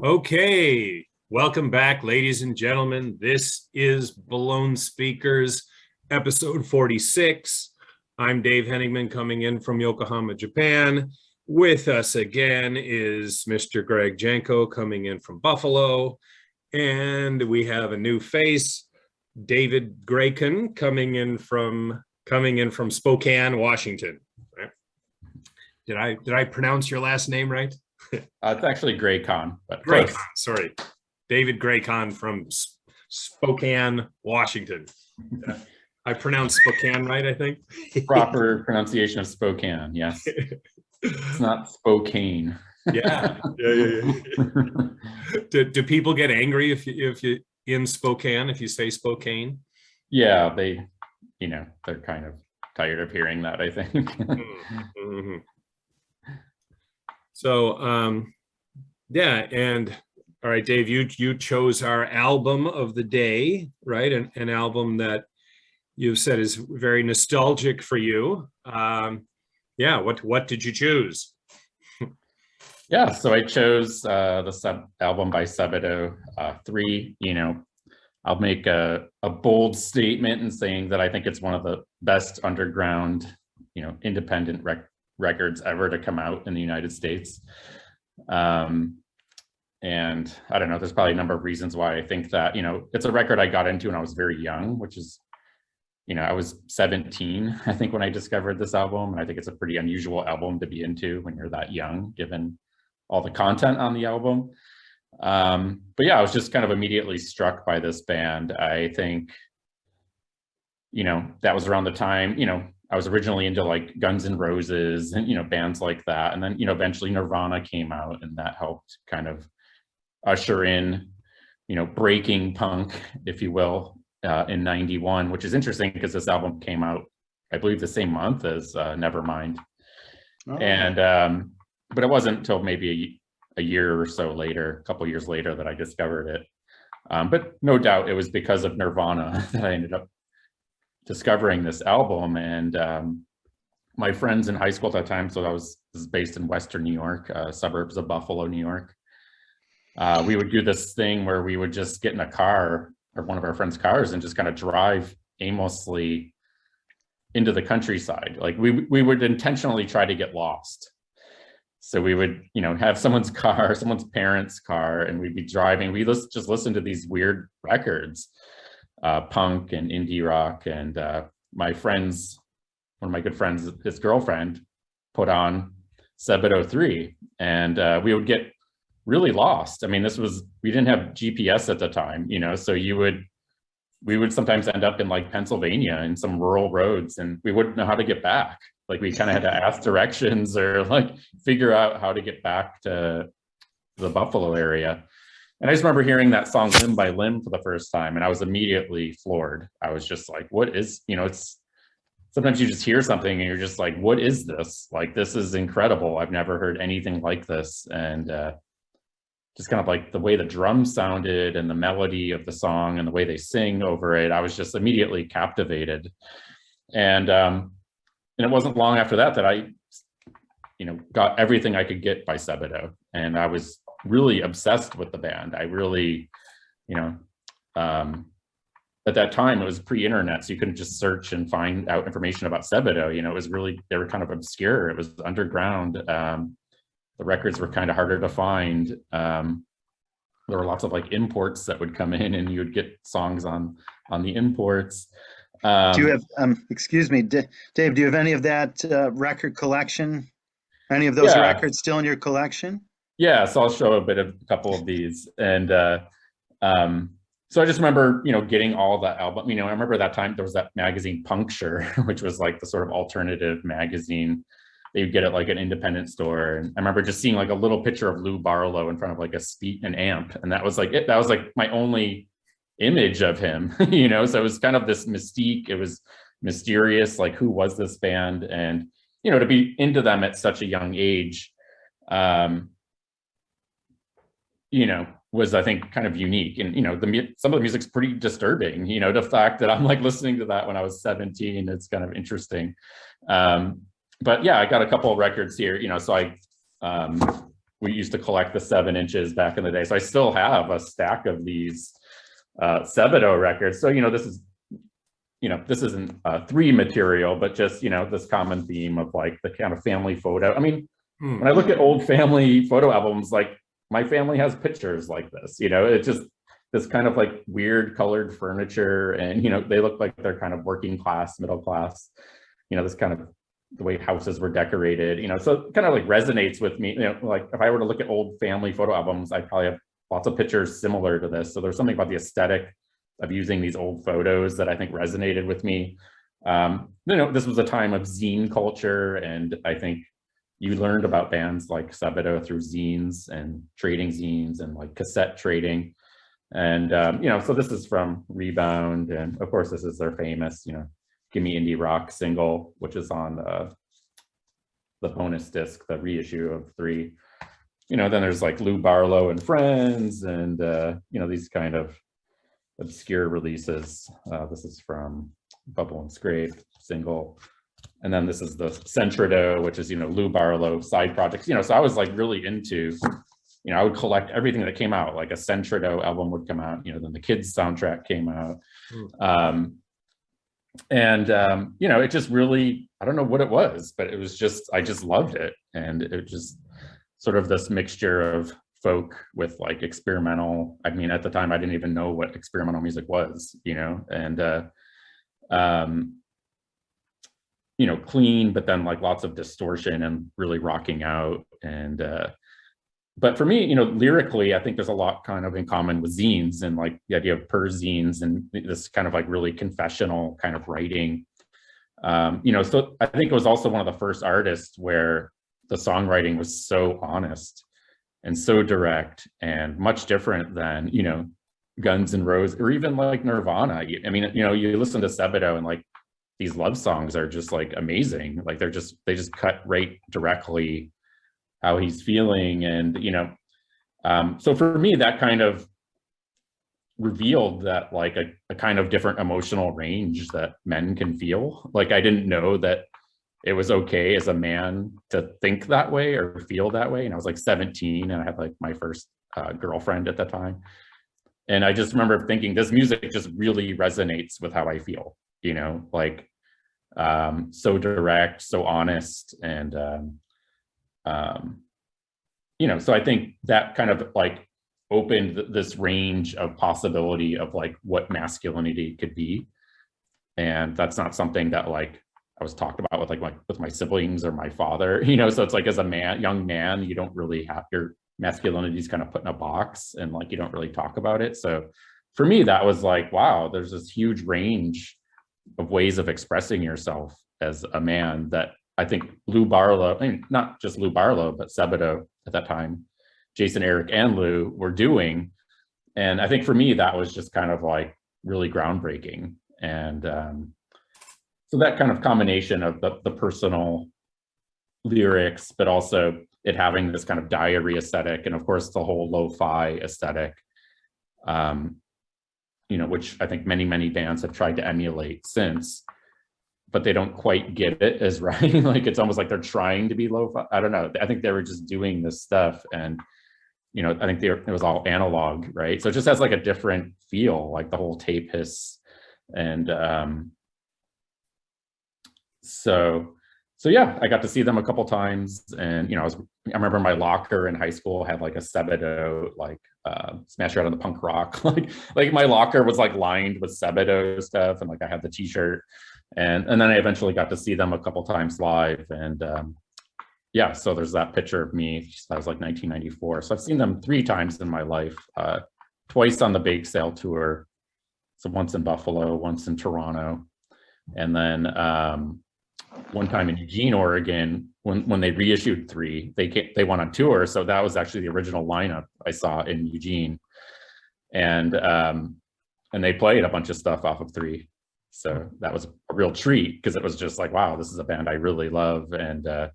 Okay, welcome back, ladies and gentlemen. This is Balloon Speakers, episode 46. I'm Dave Hoenigman coming in from Yokohama, Japan. With us again is Mr. Greg Genco coming in from Buffalo. And we have a new face, David Gracon coming in from Spokane, Washington. Did I pronounce your last name right? It's actually Gracon, but Gracon, sorry. David Gracon from Spokane, Washington. I pronounced Spokane right, I think. Proper pronunciation of Spokane, yes. It's not Spokane. Yeah. Do people get angry if you in Spokane, if you say Spokane? Yeah, they're kind of tired of hearing that, I think. Mm-hmm. So, yeah, and all right, Dave, you chose our album of the day, right? An album that you've said is very nostalgic for you. Yeah, what did you choose? Yeah, so I chose the album by Sebadoh III. I'll make a bold statement in saying that I think it's one of the best underground, independent records ever to come out in the United States. And I don't know, there's probably a number of reasons why I think that. It's a record I got into when I was very young, which is, I was 17, I think, when I discovered this album. And I think it's a pretty unusual album to be into when you're that young, given all the content on the album. But yeah, I was just kind of immediately struck by this band. I think, that was around the time, I was originally into like Guns N' Roses and, bands like that. And then, eventually Nirvana came out, and that helped kind of usher in, breaking punk, if you will, in 91, which is interesting because this album came out, I believe, the same month as Nevermind. Oh. And, but it wasn't until maybe a year or so later, a couple years later, that I discovered it. But no doubt it was because of Nirvana that I ended up discovering this album. And my friends in high school at that time, so this is based in Western New York, suburbs of Buffalo, New York. We would do this thing where we would just get in a car, or one of our friends' cars, and just kind of drive aimlessly into the countryside. Like we would intentionally try to get lost. So we would, have someone's car, someone's parents' car, and we'd be driving. We just listen to these weird records, punk and indie rock. And one of my good friends, his girlfriend, put on Sebadoh III, and we would get really lost. I mean, we didn't have GPS at the time, so we would sometimes end up in like Pennsylvania in some rural roads, and we wouldn't know how to get back. Like, we kind of had to ask directions or like figure out how to get back to the Buffalo area. And I just remember hearing that song Limb by Limb for the first time, and I was immediately floored. I was just like, what is, it's sometimes you just hear something and you're just like, what is this? Like, this is incredible. I've never heard anything like this. And just kind of like the way the drums sounded and the melody of the song and the way they sing over it, I was just immediately captivated. And it wasn't long after that I, got everything I could get by Sebadoh, and I was really obsessed with the band. I really, at that time it was pre-internet, so you couldn't just search and find out information about Sebadoh. It was really, they were kind of obscure. It was underground. The records were kind of harder to find. There were lots of like imports that would come in, and you would get songs on the imports. Do you have, excuse me, Dave, do you have any of that record collection? Any of those records still in your collection? Yeah, so I'll show a couple of these. And so I just remember, getting all the album, I remember that time there was that magazine Puncture, which was like the sort of alternative magazine that you'd get at like an independent store. And I remember just seeing like a little picture of Lou Barlow in front of like an amp. And that was like it. That was like my only image of him, so it was kind of this mystique. It was mysterious, like, who was this band? And to be into them at such a young age, was, I think, kind of unique. And some of the music's pretty disturbing. The fact that I'm like listening to that when I was 17, it's kind of interesting. But yeah, I got a couple of records here. So I we used to collect the 7 inches back in the day. So I still have a stack of these Sebadoh records. So, this is, this isn't 3 material, but just, this common theme of like the kind of family photo. I mean, when I look at old family photo albums, like my family has pictures like this, it's just this kind of like weird colored furniture, and, they look like they're kind of working class, middle class, this kind of the way houses were decorated, so it kind of like resonates with me. Like if I were to look at old family photo albums, I'd probably have lots of pictures similar to this. So there's something about the aesthetic of using these old photos that I think resonated with me. This was a time of zine culture, and I think you learned about bands like Sebadoh through zines and trading zines and like cassette trading. And, so this is from Rebound. And of course, this is their famous, Gimme Indie Rock single, which is on the bonus disc, the reissue of 3. Then there's like Lou Barlow and Friends, and, these kind of obscure releases. This is from Bubble and Scrape single. And then this is the Centradoh, which is, Lou Barlow side projects. So I was like really into, I would collect everything that came out, like a Centradoh album would come out, then the Kids soundtrack came out. It just really, I don't know what it was, but it was just, I just loved it. And it just sort of this mixture of folk with like experimental. I mean, at the time, I didn't even know what experimental music was, and, clean, but then like lots of distortion and really rocking out. And, but for me, lyrically, I think there's a lot kind of in common with zines and like the idea of zines and this kind of like really confessional kind of writing. So I think it was also one of the first artists where the songwriting was so honest and so direct and much different than, Guns N' Roses or even like Nirvana. I mean, you listen to Sebadoh and like these love songs are just like amazing. Like they just cut right directly how he's feeling. And, so for me, that kind of revealed that like a kind of different emotional range that men can feel. Like I didn't know that it was okay as a man to think that way or feel that way. And I was like 17 and I had like my first girlfriend at the time. And I just remember thinking this music just really resonates with how I feel, like so direct, so honest. And, so I think that kind of like opened this range of possibility of like what masculinity could be. And that's not something that like I was talked about with my siblings or my father, so it's like as a young man, you don't really have your masculinity is kind of put in a box and like you don't really talk about it. So for me, that was like, wow, there's this huge range of ways of expressing yourself as a man that I think Lou Barlow, I mean, not just Lou Barlow, but Sebadoh at that time, Jason, Eric, and Lou were doing. And I think for me, that was just kind of like really groundbreaking. And so that kind of combination of the personal lyrics, but also it having this kind of diary aesthetic, and of course the whole lo-fi aesthetic, which I think many bands have tried to emulate since, but they don't quite get it as right. Like it's almost like they're trying to be lo-fi. I don't know. I think they were just doing this stuff, and I think it was all analog, right? So it just has like a different feel, like the whole tape hiss, and so yeah, I got to see them a couple times, and I remember my locker in high school had like a Sebadoh like Smash Out on the Punk Rock, like my locker was like lined with Sebadoh stuff, and like I had the T-shirt, and then I eventually got to see them a couple times live, and yeah, so there's that picture of me. That was like 1994. So I've seen them 3 times in my life, twice on the Bake Sale tour, so once in Buffalo, once in Toronto, and then one time in Eugene, Oregon, when they reissued 3, they went on tour. So that was actually the original lineup I saw in Eugene, and they played a bunch of stuff off of 3. So that was a real treat because it was just like, wow, this is a band I really love, and to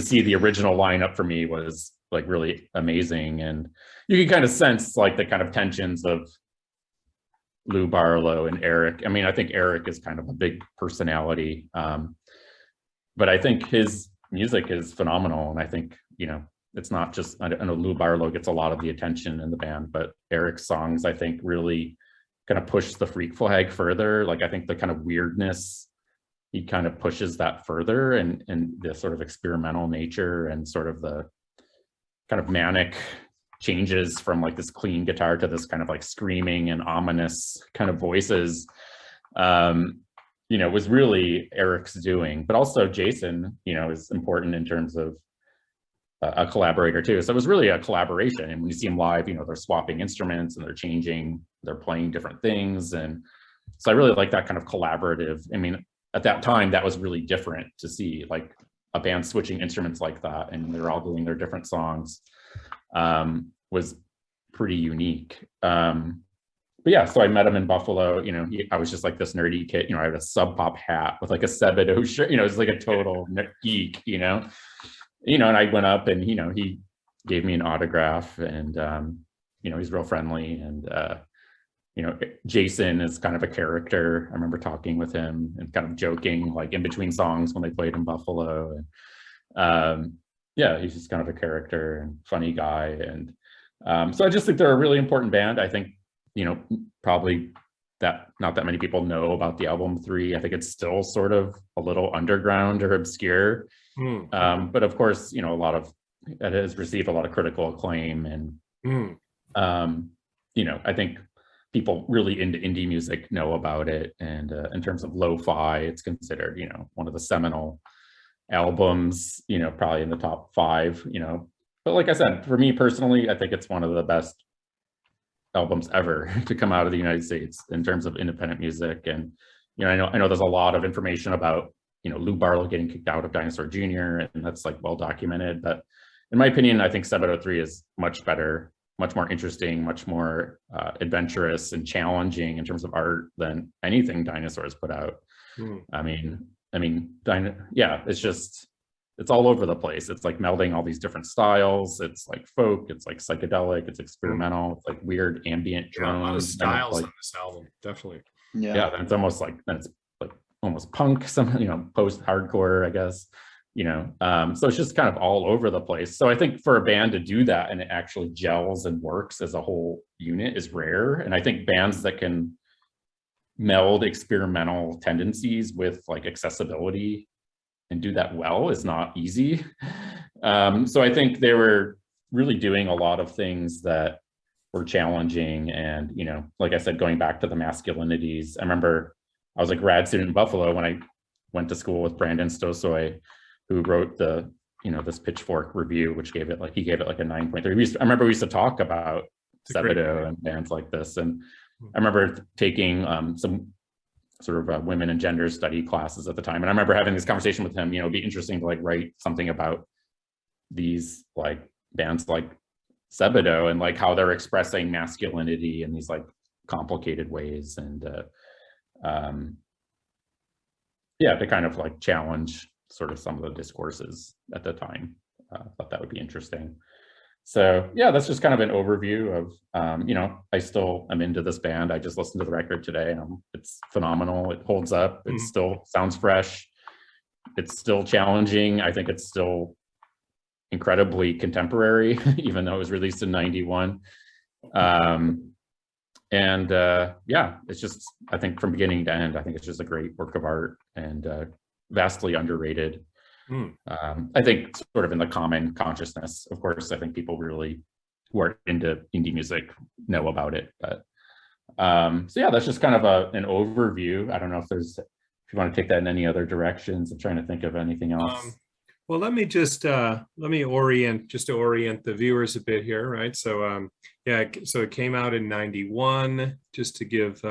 see the original lineup for me was like really amazing. And you can kind of sense like the kind of tensions of Lou Barlow and Eric. I mean, I think Eric is kind of a big personality, but I think his music is phenomenal. And I think, it's not just, I know Lou Barlow gets a lot of the attention in the band, but Eric's songs, I think, really kind of push the freak flag further. Like, I think the kind of weirdness, he kind of pushes that further, and the sort of experimental nature and sort of the kind of manic changes from like this clean guitar to this kind of like screaming and ominous kind of voices, you know, was really Eric's doing. But also Jason, you know, is important in terms of a collaborator too. So it was really a collaboration. And when you see them live, you know, they're swapping instruments and they're changing, they're playing different things. And so I really like that kind of collaborative. I mean, at that time, that was really different to see, like a band switching instruments like that, and they're all doing their different songs, was pretty unique. But yeah, so I met him in Buffalo. You know, I was just like this nerdy kid. You know, I had a Sub Pop hat with like a Sebadoh shirt. You know, it was like a total geek. You know, and I went up and, you know, he gave me an autograph, and you know, he's real friendly. And you know, Jason is kind of a character. I remember talking with him and kind of joking like in between songs when they played in Buffalo. And yeah, he's just kind of a character and funny guy. And so I just think they're a really important band. I think, you know, probably that not that many people know about the album 3. I think it's still sort of a little underground or obscure. But of course, you know, it has received a lot of critical acclaim. And you know, I think people really into indie music know about it. And in terms of lo-fi, it's considered, you know, one of the seminal albums, you know, probably in the top 5, you know. But like I said, for me personally, I think it's one of the best albums ever to come out of the United States in terms of independent music. And, you know, I know there's a lot of information about, you know, Lou Barlow getting kicked out of Dinosaur Jr., and that's like well documented. But in my opinion, I think Sebadoh III is much better, much more interesting, much more adventurous and challenging in terms of art than anything Dinosaur has put out. I mean, yeah, it's all over the place. It's like melding all these different styles. It's like folk, it's like psychedelic, it's experimental, it's like weird ambient drones. A lot of styles on this album, definitely. Yeah, then it's almost like, then it's like almost punk, some, you know, post-hardcore, I guess, you know. So it's just kind of all over the place. So I think for a band to do that and it actually gels and works as a whole unit is rare. And I think bands that can meld experimental tendencies with like accessibility and do that well is not easy. So I think they were really doing a lot of things that were challenging. And, you know, like I said, going back to the masculinities, I remember I was a grad student in Buffalo when I went to school with Brandon Stosoy, who wrote the, you know, this Pitchfork review, which gave it like, he gave it like a 9.3. I remember we used to talk about Sebadoh and bands like this. And I remember taking some sort of women and gender study classes at the time. And I remember having this conversation with him, you know, it'd be interesting to like write something about these like bands like Sebadoh and like how they're expressing masculinity in these like complicated ways. And yeah, to kind of like challenge sort of some of the discourses at the time. I thought that would be interesting. So yeah, that's just kind of an overview of, you know, I still am into this band. I just listened to the record today and it's phenomenal. It holds up. It still sounds fresh. It's still challenging. I think it's still incredibly contemporary, even though it was released in '91. Yeah, it's just, I think from beginning to end, I think it's just a great work of art and vastly underrated. I think sort of in the common consciousness, of course, I think people really who are into indie music know about it. But so yeah, that's just kind of an overview. I don't know if you want to take that in any other directions. I'm trying to think of anything else. Well, let me just orient the viewers a bit here, right? So yeah, so it came out in '91, just to give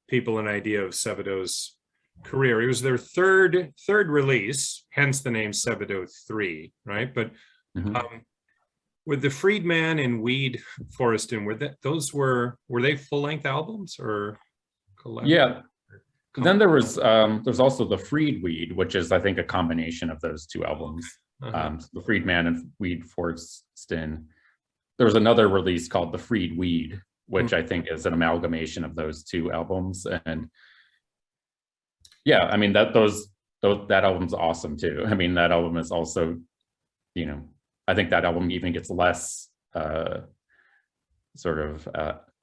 people an idea of Sebadoh's career. It was their third release, hence the name Sebadoh III, right? But with the Freedman and Weed Foreston, were they full-length albums or collaborative? Yeah. Then there's also the Freed Weed, which is I think a combination of those two albums. The Freedman and Weed Foreston. There was another release called the Freed Weed, which I think is an amalgamation of those two albums. And yeah, I mean that album's awesome too. I mean that album is also, you know, I think that album even gets less sort of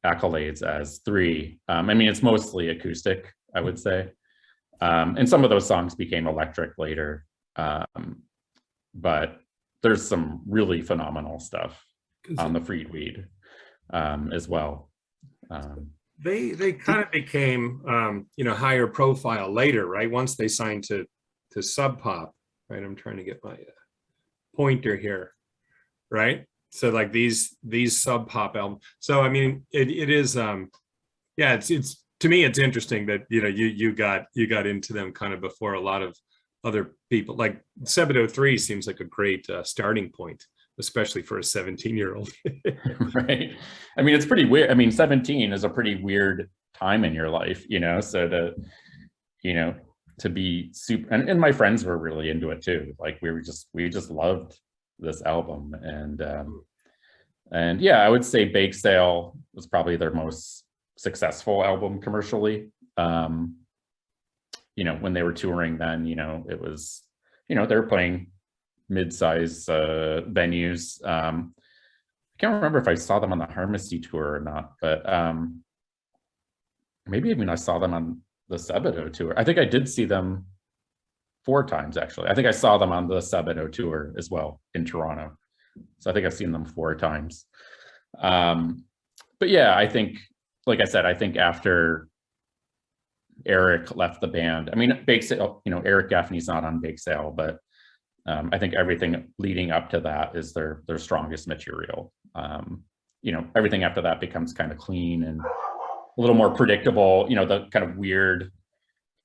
accolades as 3. I mean, it's mostly acoustic, I would say. And some of those songs became electric later. But there's some really phenomenal stuff on the Freedweed as well. They kind of became higher profile later, right? Once they signed to Sub Pop, right? I'm trying to get my pointer here, right? So like these Sub Pop albums. So I mean, it is it's to me it's interesting that you got into them kind of before a lot of other people. Like Sebadoh III seems like a great starting point, especially for a 17-year-old. Right. I mean, it's pretty weird. I mean, 17 is a pretty weird time in your life, so to be super, and my friends were really into it too. Like we just loved this album. And yeah, I would say Bake Sale was probably their most successful album commercially. When they were touring then, it was, they were playing mid-size venues. I can't remember if I saw them on the Harmacy tour or not, but maybe even I saw them on the Sebadoh tour. I think I did see them 4 times, actually. I think I saw them on the Sebadoh tour as well in Toronto. So I think I've seen them 4 times. But yeah, I think, like I said, I think after Eric left the band, I mean, Bake Sale, Eric Gaffney's not on Bake Sale, but I think everything leading up to that is their strongest material. Everything after that becomes kind of clean and a little more predictable. The kind of weird,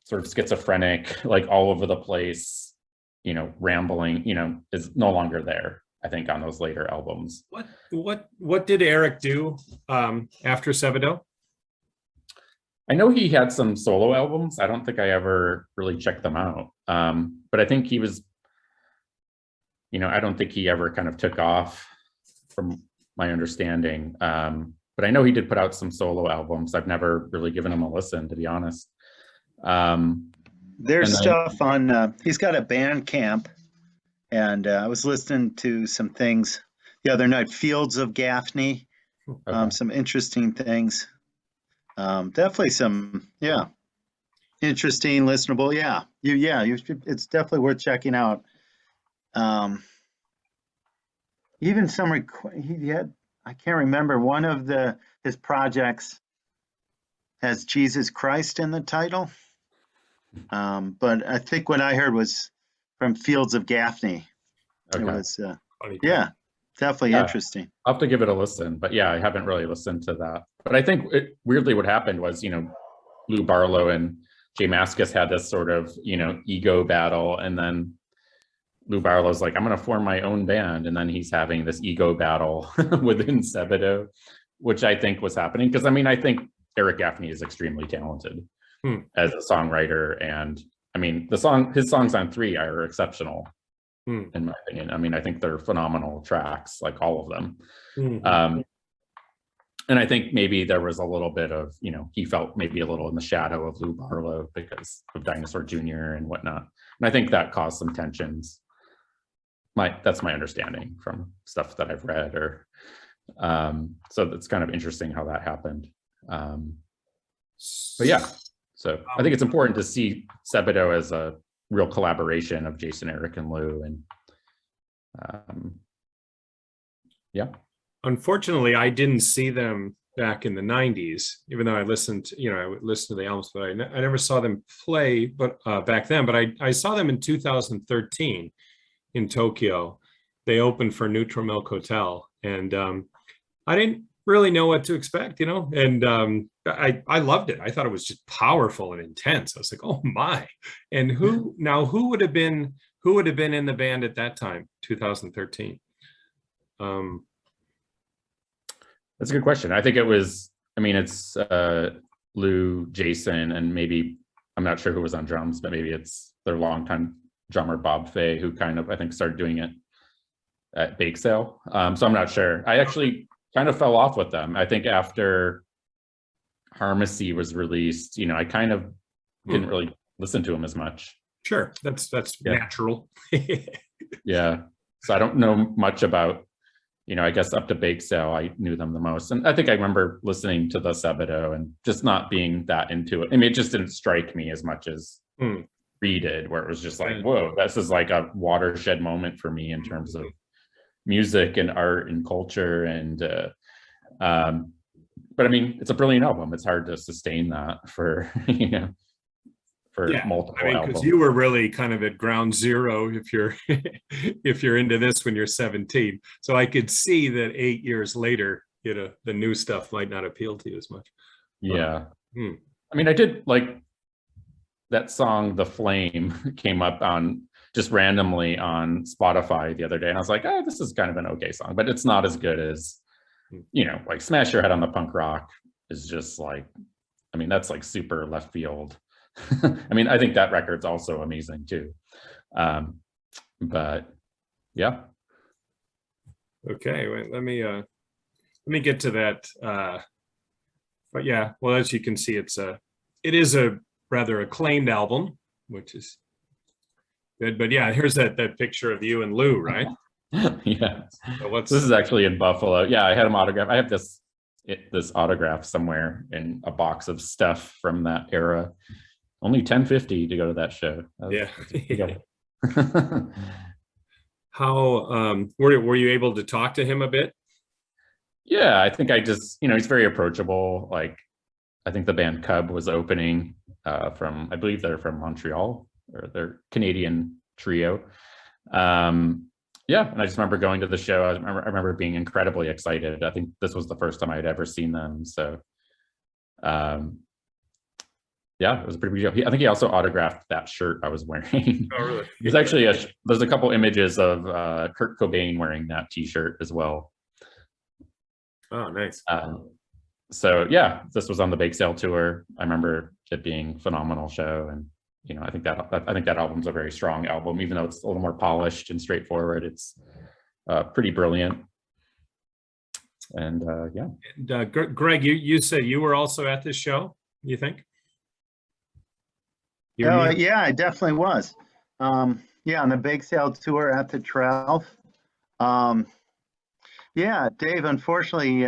sort of schizophrenic, like all over the place, rambling, is no longer there, I think, on those later albums. What did Eric do after Sebadoh? I know he had some solo albums. I don't think I ever really checked them out. But I think he was, I don't think he ever kind of took off, from my understanding. But I know he did put out some solo albums. I've never really given him a listen, to be honest. There's stuff on, he's got a Bandcamp, and I was listening to some things the other night, Fields of Gaffney, Okay. some interesting things. Definitely some, interesting, listenable. It's definitely worth checking out. Even some, he had, I can't remember, one of his projects has Jesus Christ in the title. But I think what I heard was from Fields of Gaffney. Okay. It was, definitely interesting. I'll have to give it a listen, but yeah, I haven't really listened to that. But I think weirdly what happened was, Lou Barlow and Jay Mascis had this sort of, ego battle, and then Lou Barlow's like, I'm going to form my own band, and then he's having this ego battle within Sebadoh, which I think was happening, because I think Eric Gaffney is extremely talented as a songwriter, and I mean his songs on 3 are exceptional. In my opinion. I think they're phenomenal tracks, like all of them. And I think maybe there was a little bit of, he felt maybe a little in the shadow of Lou Barlow because of Dinosaur Jr. and whatnot. And I think that caused some tensions. That's my understanding from stuff that I've read, so it's kind of interesting how that happened. But yeah, so I think it's important to see Sebadoh as a real collaboration of Jason, Eric, and Lou, and Unfortunately, I didn't see them back in the 90s, even though I listened to, I would listen to the albums, but I never saw them play back then. But I saw them in 2013 in Tokyo. They opened for Neutral Milk Hotel, and I didn't really know what to expect, and I loved it. I thought it was just powerful and intense. I was like, oh my. And who would have been in the band at that time, 2013? That's a good question. I think it was, it's Lou, Jason, and maybe, I'm not sure who was on drums, but maybe it's their longtime drummer, Bob Fay, who kind of, I think, started doing it at Bake Sale. So I'm not sure. I actually kind of fell off with them. I think after Harmacy was released, I kind of didn't really listen to him as much. Sure, that's natural. Yeah. So I don't know much about, I guess up to Bake Sale, I knew them the most. And I think I remember listening to the Sebadoh and just not being that into it. I mean, it just didn't strike me as much as Reed did, where it was just like, whoa, this is like a watershed moment for me in terms of music and art and culture. And, but I mean, it's a brilliant album. It's hard to sustain that for, multiple albums. Because you were really kind of at ground zero if you're if you're into this when you're 17. So I could see that 8 years later, the new stuff might not appeal to you as much. Yeah. I mean, I did like that song, The Flame, came up on just randomly on Spotify the other day. And I was like, oh, this is kind of an okay song, but it's not as good as, like Smash Your Head on the Punk Rock is just like, I mean, that's like super left field. I mean, I think that record's also amazing too. But yeah. Okay, wait, let me get to that. But yeah, well, as you can see, it is a rather acclaimed album, which is good. But yeah, here's that picture of you and Lou, right? Yeah. So this is actually in Buffalo. Yeah, I had him autograph. I have this autograph somewhere in a box of stuff from that era. Only $10.50 to go to that show. How were you able to talk to him a bit? Yeah, I think I just, he's very approachable. Like, I think the band Cub was opening from, I believe they're from Montreal, or they're Canadian trio. Yeah, and I just remember going to the show. I remember being incredibly excited. I think this was the first time I'd ever seen them. So, yeah, it was a pretty big deal. I think he also autographed that shirt I was wearing. Oh, really? There's actually there's a couple images of Kurt Cobain wearing that T-shirt as well. Oh, nice. So yeah, this was on the Bake Sale tour. I remember it being a phenomenal show, and I think that album's a very strong album, even though it's a little more polished and straightforward. It's pretty brilliant. And yeah. And Greg, you said you were also at this show, you think? Yeah, I definitely was. Yeah, on the Bake Sale tour at the 12. Yeah, Dave, unfortunately,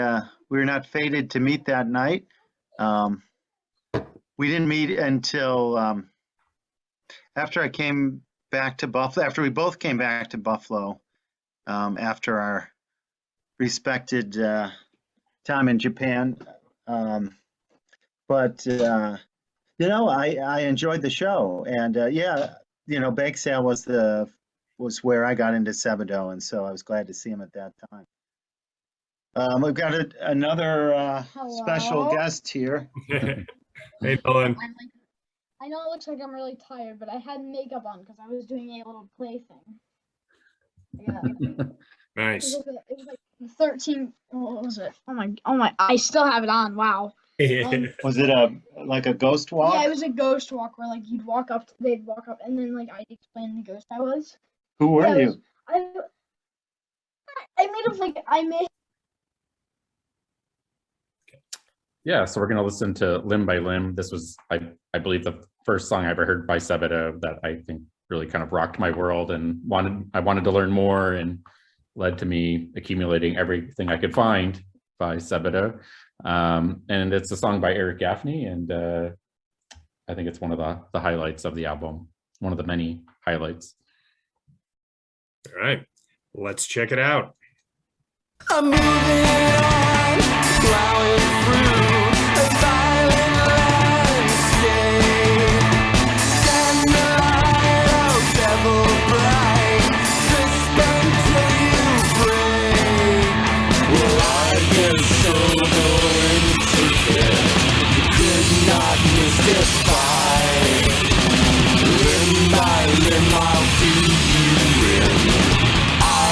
we were not fated to meet that night. We didn't meet until after I came back to Buffalo, after we both came back to Buffalo, after our respected time in Japan. But I enjoyed the show, and yeah, Bake Sale was where I got into Sebadoh, and so I was glad to see him at that time. We've got another special guest here. Hey, Dylan. I know it looks like I'm really tired, but I had makeup on because I was doing a little play thing. Yeah. Nice. It was like 13. What was it? Oh my! I still have it on. Wow. Was it like a ghost walk? Yeah, it was a ghost walk where like they'd walk up, and then like I'd explain the ghost I was. Who were you? I made. Yeah, so we're going to listen to Limb by Limb. This was, I believe, the first song I ever heard by Sebadoh that I think really kind of rocked my world, and I wanted to learn more, and led to me accumulating everything I could find by Sebadoh. And it's a song by Eric Gaffney, and I think it's one of the highlights of the album, one of the many highlights. All right, let's check it out. I'm moving on, plowing through a violent landscape. Stand the light of devil bright, crisp until you break. Well, I guess so going to it. You could not mystify. Limb by limb, I'll do you in.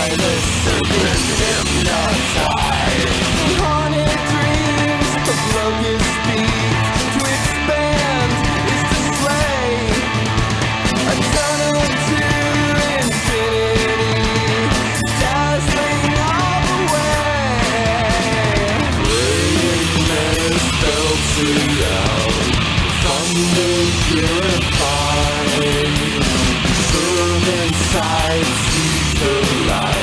The serpent hypnotized. Haunted dreams of locust beak. To expand is to slay. A tunnel to infinity, dazzling all the way. Praying menace belts around, thunder purified. Servant side sees the light.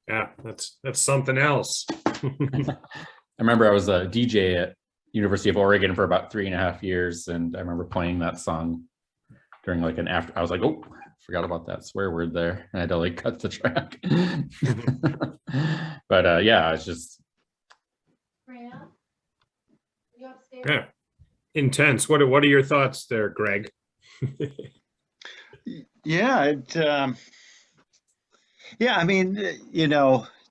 Yeah, that's something else. I remember I was a DJ at University of Oregon for about 3.5 years, and I remember playing that song during like an after. I was like, oh, forgot about that swear word there. I had to like cut the track. But yeah, it's just Yeah, intense. What are your thoughts there, Greg? Yeah, I mean,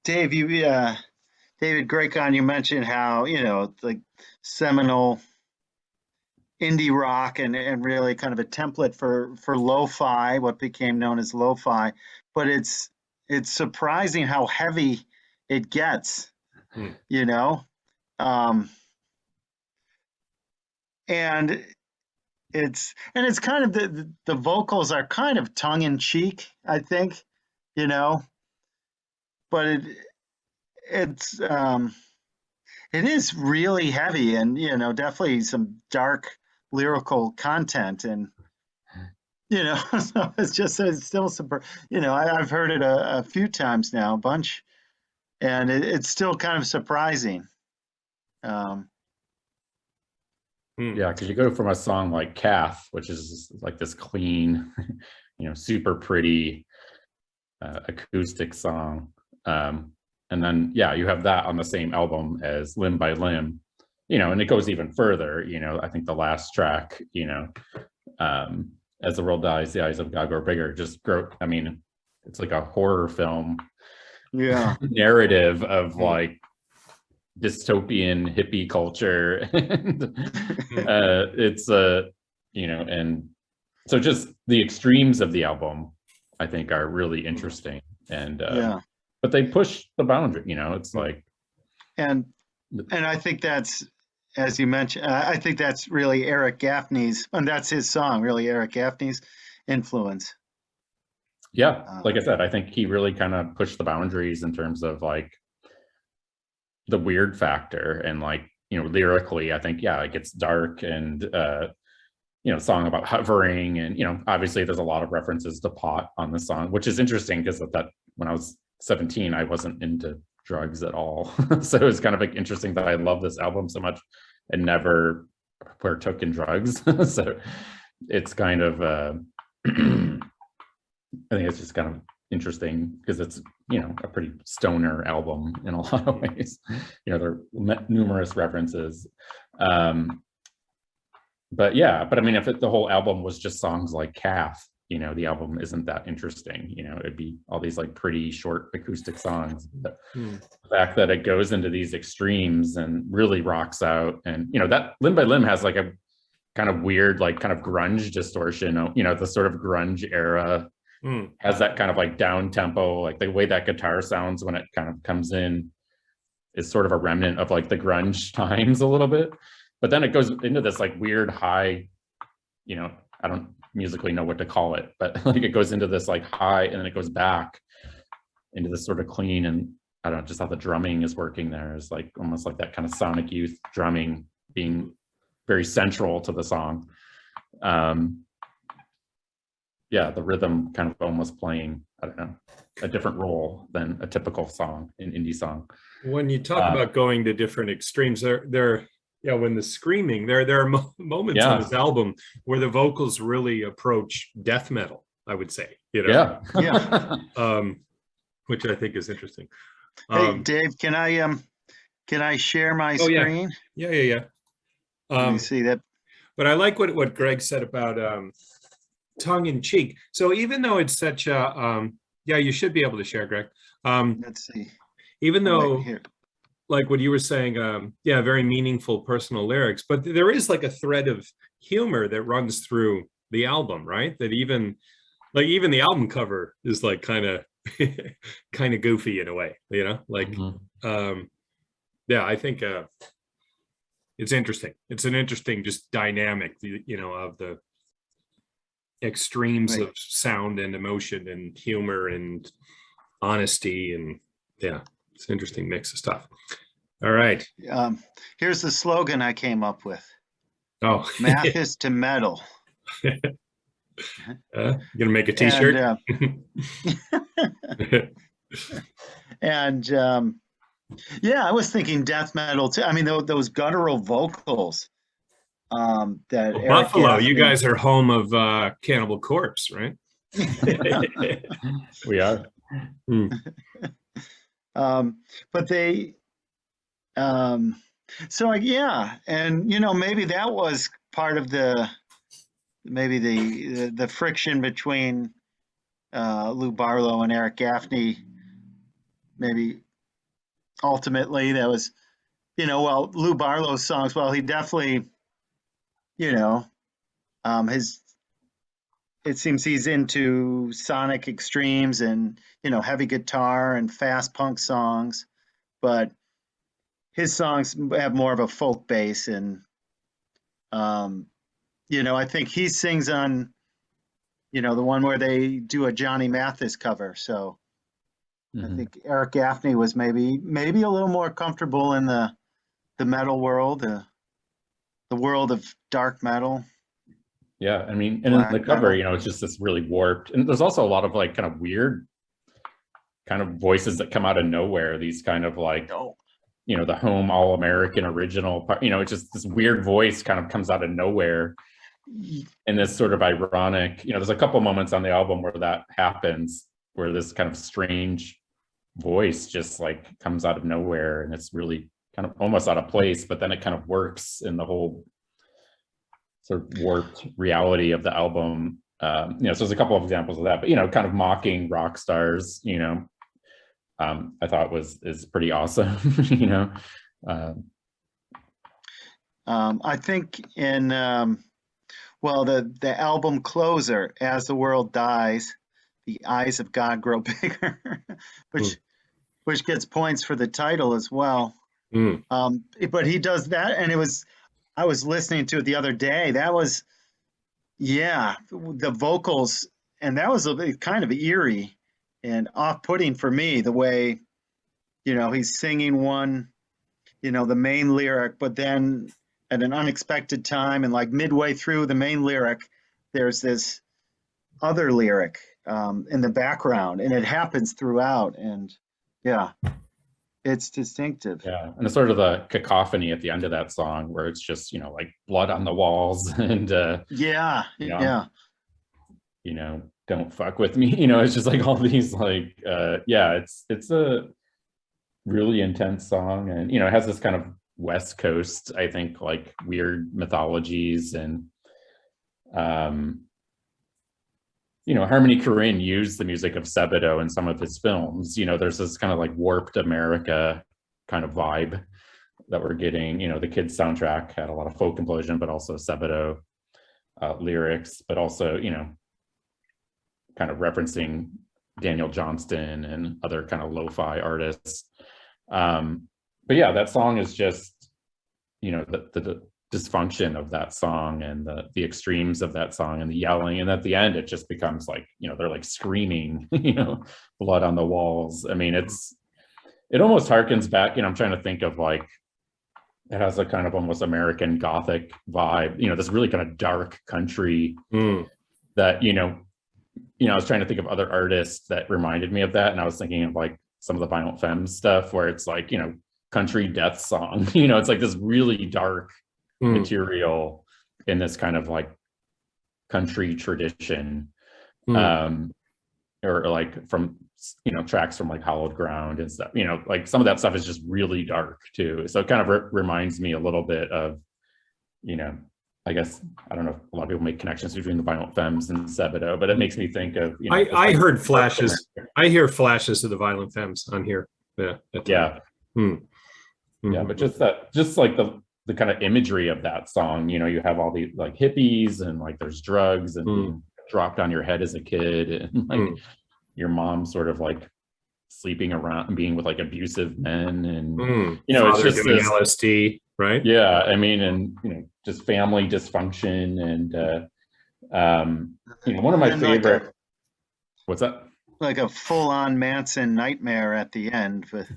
Dave, David Gracon, you mentioned how, like seminal indie rock and really kind of a template for lo-fi, what became known as lo-fi, but it's surprising how heavy it gets, you know? And it's kind of the vocals are kind of tongue in cheek, I think, but it is really heavy and, definitely some dark lyrical content. And, so it's still super, I've heard it a few times now, a bunch, and it's still kind of surprising. Yeah, because you go from a song like Kath, which is like this clean, super pretty acoustic song. And then, yeah, you have that on the same album as Limb by Limb, and it goes even further. I think the last track, As the World Dies, the Eyes of God Grow Bigger, just grow. I mean, it's like a horror film narrative of like dystopian hippie culture. And it's and so just the extremes of the album, I think, are really interesting. And but they push the boundary, it's like, and I think that's, as you mentioned, I think that's really Eric Gaffney's, and that's his song, really Eric Gaffney's influence. Yeah, like I said, I think he really kind of pushed the boundaries in terms of like the weird factor, and like, lyrically, I think, yeah, it gets dark and song about hovering, and obviously there's a lot of references to pot on the song, which is interesting because that when I was 17, I wasn't into drugs at all. So it was kind of like interesting that I love this album so much and never partook in drugs. So it's kind of I think it's just kind of interesting because it's a pretty stoner album in a lot of ways. There are numerous references, but I mean, if the whole album was just songs like Kath, the album isn't that interesting. It'd be all these like pretty short acoustic songs. But the fact that it goes into these extremes and really rocks out, and that Limb by Limb has like a kind of weird, like kind of grunge distortion. The sort of grunge era has that kind of like down tempo, like the way that guitar sounds when it kind of comes in is sort of a remnant of like the grunge times a little bit. But then it goes into this like weird high, I don't musically know what to call it, but like it goes into this like high and then it goes back into this sort of clean, and I don't know, just how the drumming is working there is like almost like that kind of Sonic Youth drumming being very central to the song. Yeah, the rhythm kind of almost playing, I don't know, a different role than a typical song, an indie song. When you talk about going to different extremes, when the screaming, there are moments on this album where the vocals really approach death metal, I would say, Yeah. Which I think is interesting. Hey, Dave, can I share my screen? Yeah. Let me see that. But I like what Greg said about tongue in cheek. So even though it's such a, you should be able to share, Greg. Let's see. Even though, right here, like what you were saying, very meaningful personal lyrics, but there is like a thread of humor that runs through the album, right? That even the album cover is like kind of goofy in a way, like, I think it's interesting. It's an interesting just dynamic, of the extremes of sound and emotion and humor and honesty, and it's an interesting mix of stuff. All right. Here's the slogan I came up with. Oh, Math is to metal. Gonna make a t-shirt? And yeah, I was thinking death metal too. I mean, those guttural vocals that Eric Buffalo, you Gaffney. guys are home of Cannibal Corpse, right? We are. But they, so yeah, and maybe that was part of maybe the friction between Lou Barlow and Eric Gaffney. Maybe ultimately that was, well, Lou Barlow's songs. Well, he definitely, it seems he's into sonic extremes and heavy guitar and fast punk songs, but his songs have more of a folk base. And I think he sings on the one where they do a Johnny Mathis cover. So I think Eric Gaffney was maybe a little more comfortable in the metal world, the world of dark metal. Yeah, I mean, and in the cover, it's just this really warped, and there's also a lot of like kind of weird kind of voices that come out of nowhere. These kind of like, the home all-American original part, it's just this weird voice kind of comes out of nowhere. And this sort of ironic, there's a couple moments on the album where that happens, where this kind of strange voice just like comes out of nowhere, and it's really kind of almost out of place, but then it kind of works in the whole sort of warped reality of the album. So there's a couple of examples of that, but kind of mocking rock stars, I thought is pretty awesome. I think in well, the album closer, As the World Dies, the eyes of God grow bigger, which gets points for the title as well. But he does that, and I was listening to it the other day. That was, the vocals, and that was kind of eerie and off-putting for me, the way, he's singing one, the main lyric, but then at an unexpected time and like midway through the main lyric, there's this other lyric in the background, and it happens throughout, and it's distinctive. Yeah, and it's sort of the cacophony at the end of that song where it's just like blood on the walls and don't fuck with me. It's just like all these like it's a really intense song, and it has this kind of West Coast, I think, like weird mythologies. And Harmony Korine used the music of Sebadoh in some of his films. There's this kind of like warped America kind of vibe that we're getting. The Kids soundtrack had a lot of folk implosion, but also Sebadoh lyrics, but also, kind of referencing Daniel Johnston and other kind of lo-fi artists. But yeah, that song is just, the dysfunction of that song and the extremes of that song and the yelling. And at the end, it just becomes like, they're like screaming, blood on the walls. I mean, it almost harkens back, I'm trying to think of like, it has a kind of almost American Gothic vibe, this really kind of dark country that, I was trying to think of other artists that reminded me of that. And I was thinking of like some of the Violent Femmes stuff where it's like, country death song, it's like this really dark material in this kind of like country tradition, or like from, tracks from like Hallowed Ground and stuff, like some of that stuff is just really dark too. So it kind of reminds me a little bit of, I guess, I don't know if a lot of people make connections between the Violent Femmes and Sebadoh, but it makes me think of, I heard flashes. I hear flashes of the Violent Femmes on here. Yeah. Yeah, but just like the kind of imagery of that song, you have all these like hippies and like there's drugs and being dropped on your head as a kid, and like your mom sort of like sleeping around and being with like abusive men, and it's just this LSD, right? Yeah, I mean, and just family dysfunction, and one of my favorite. What's that? Like a full-on Manson nightmare at the end with,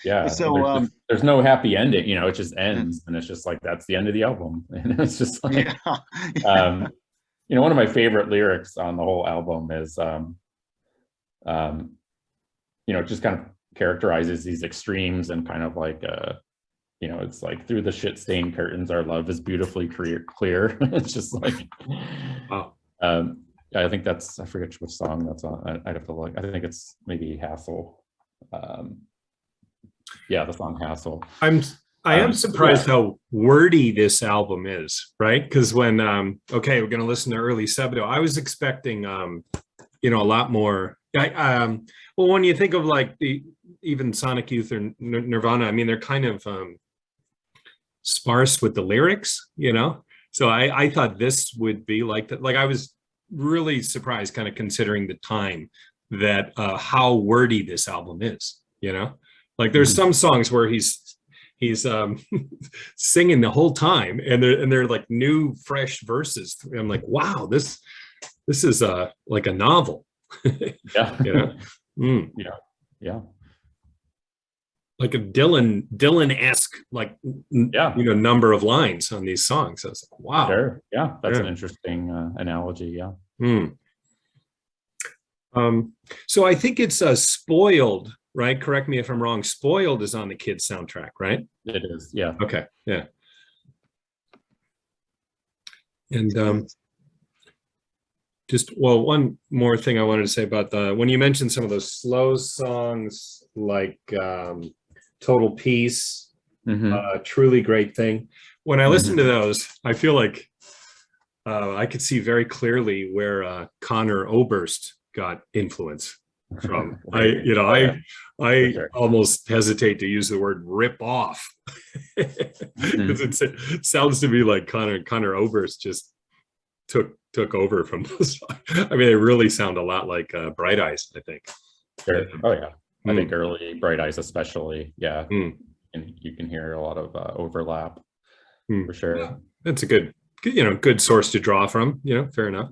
Yeah. So, there's no happy ending, it just ends, and it's just like, that's the end of the album. And it's just like, yeah. one of my favorite lyrics on the whole album is, it just kind of characterizes these extremes, and kind of like, it's like, through the shit stained curtains, our love is beautifully clear. It's just like, Wow. I think I forget which song that's on. I'd have to look. I think it's maybe Hassle. Yeah, the song Hassle. I am surprised how wordy this album is, right? Because when okay, we're gonna listen to early Sebadoh. I was expecting a lot more. Well, when you think of like even Sonic Youth or Nirvana, I mean, they're kind of sparse with the lyrics, So I thought this would be like that. Like, I was really surprised, kind of considering the time, that how wordy this album is. Like, there's some songs where he's singing the whole time, and they're like new, fresh verses. I'm like, wow, this is like a novel. Yeah. Mm. Yeah. Like a Dylan-esque, like, number of lines on these songs. I was like, wow. Sure. Yeah, that's an interesting analogy. Yeah. So I think it's Spoiled, right? Correct me if I'm wrong. Spoiled is on the Kids soundtrack, right? It is. Yeah. Okay. Yeah. And just, well, one more thing I wanted to say about when you mentioned some of those slow songs, like Total Peace, Truly Great Thing. When I listen to those, I feel like I could see very clearly where Conor Oberst got influence from. I almost hesitate to use the word rip off, because it sounds to me like Conor Oberst just took over from those. I mean, they really sound a lot like Bright Eyes, I think. Sure. Oh yeah, I think early Bright Eyes especially. Yeah, and you can hear a lot of overlap for sure. Yeah, that's a good source to draw from. Fair enough.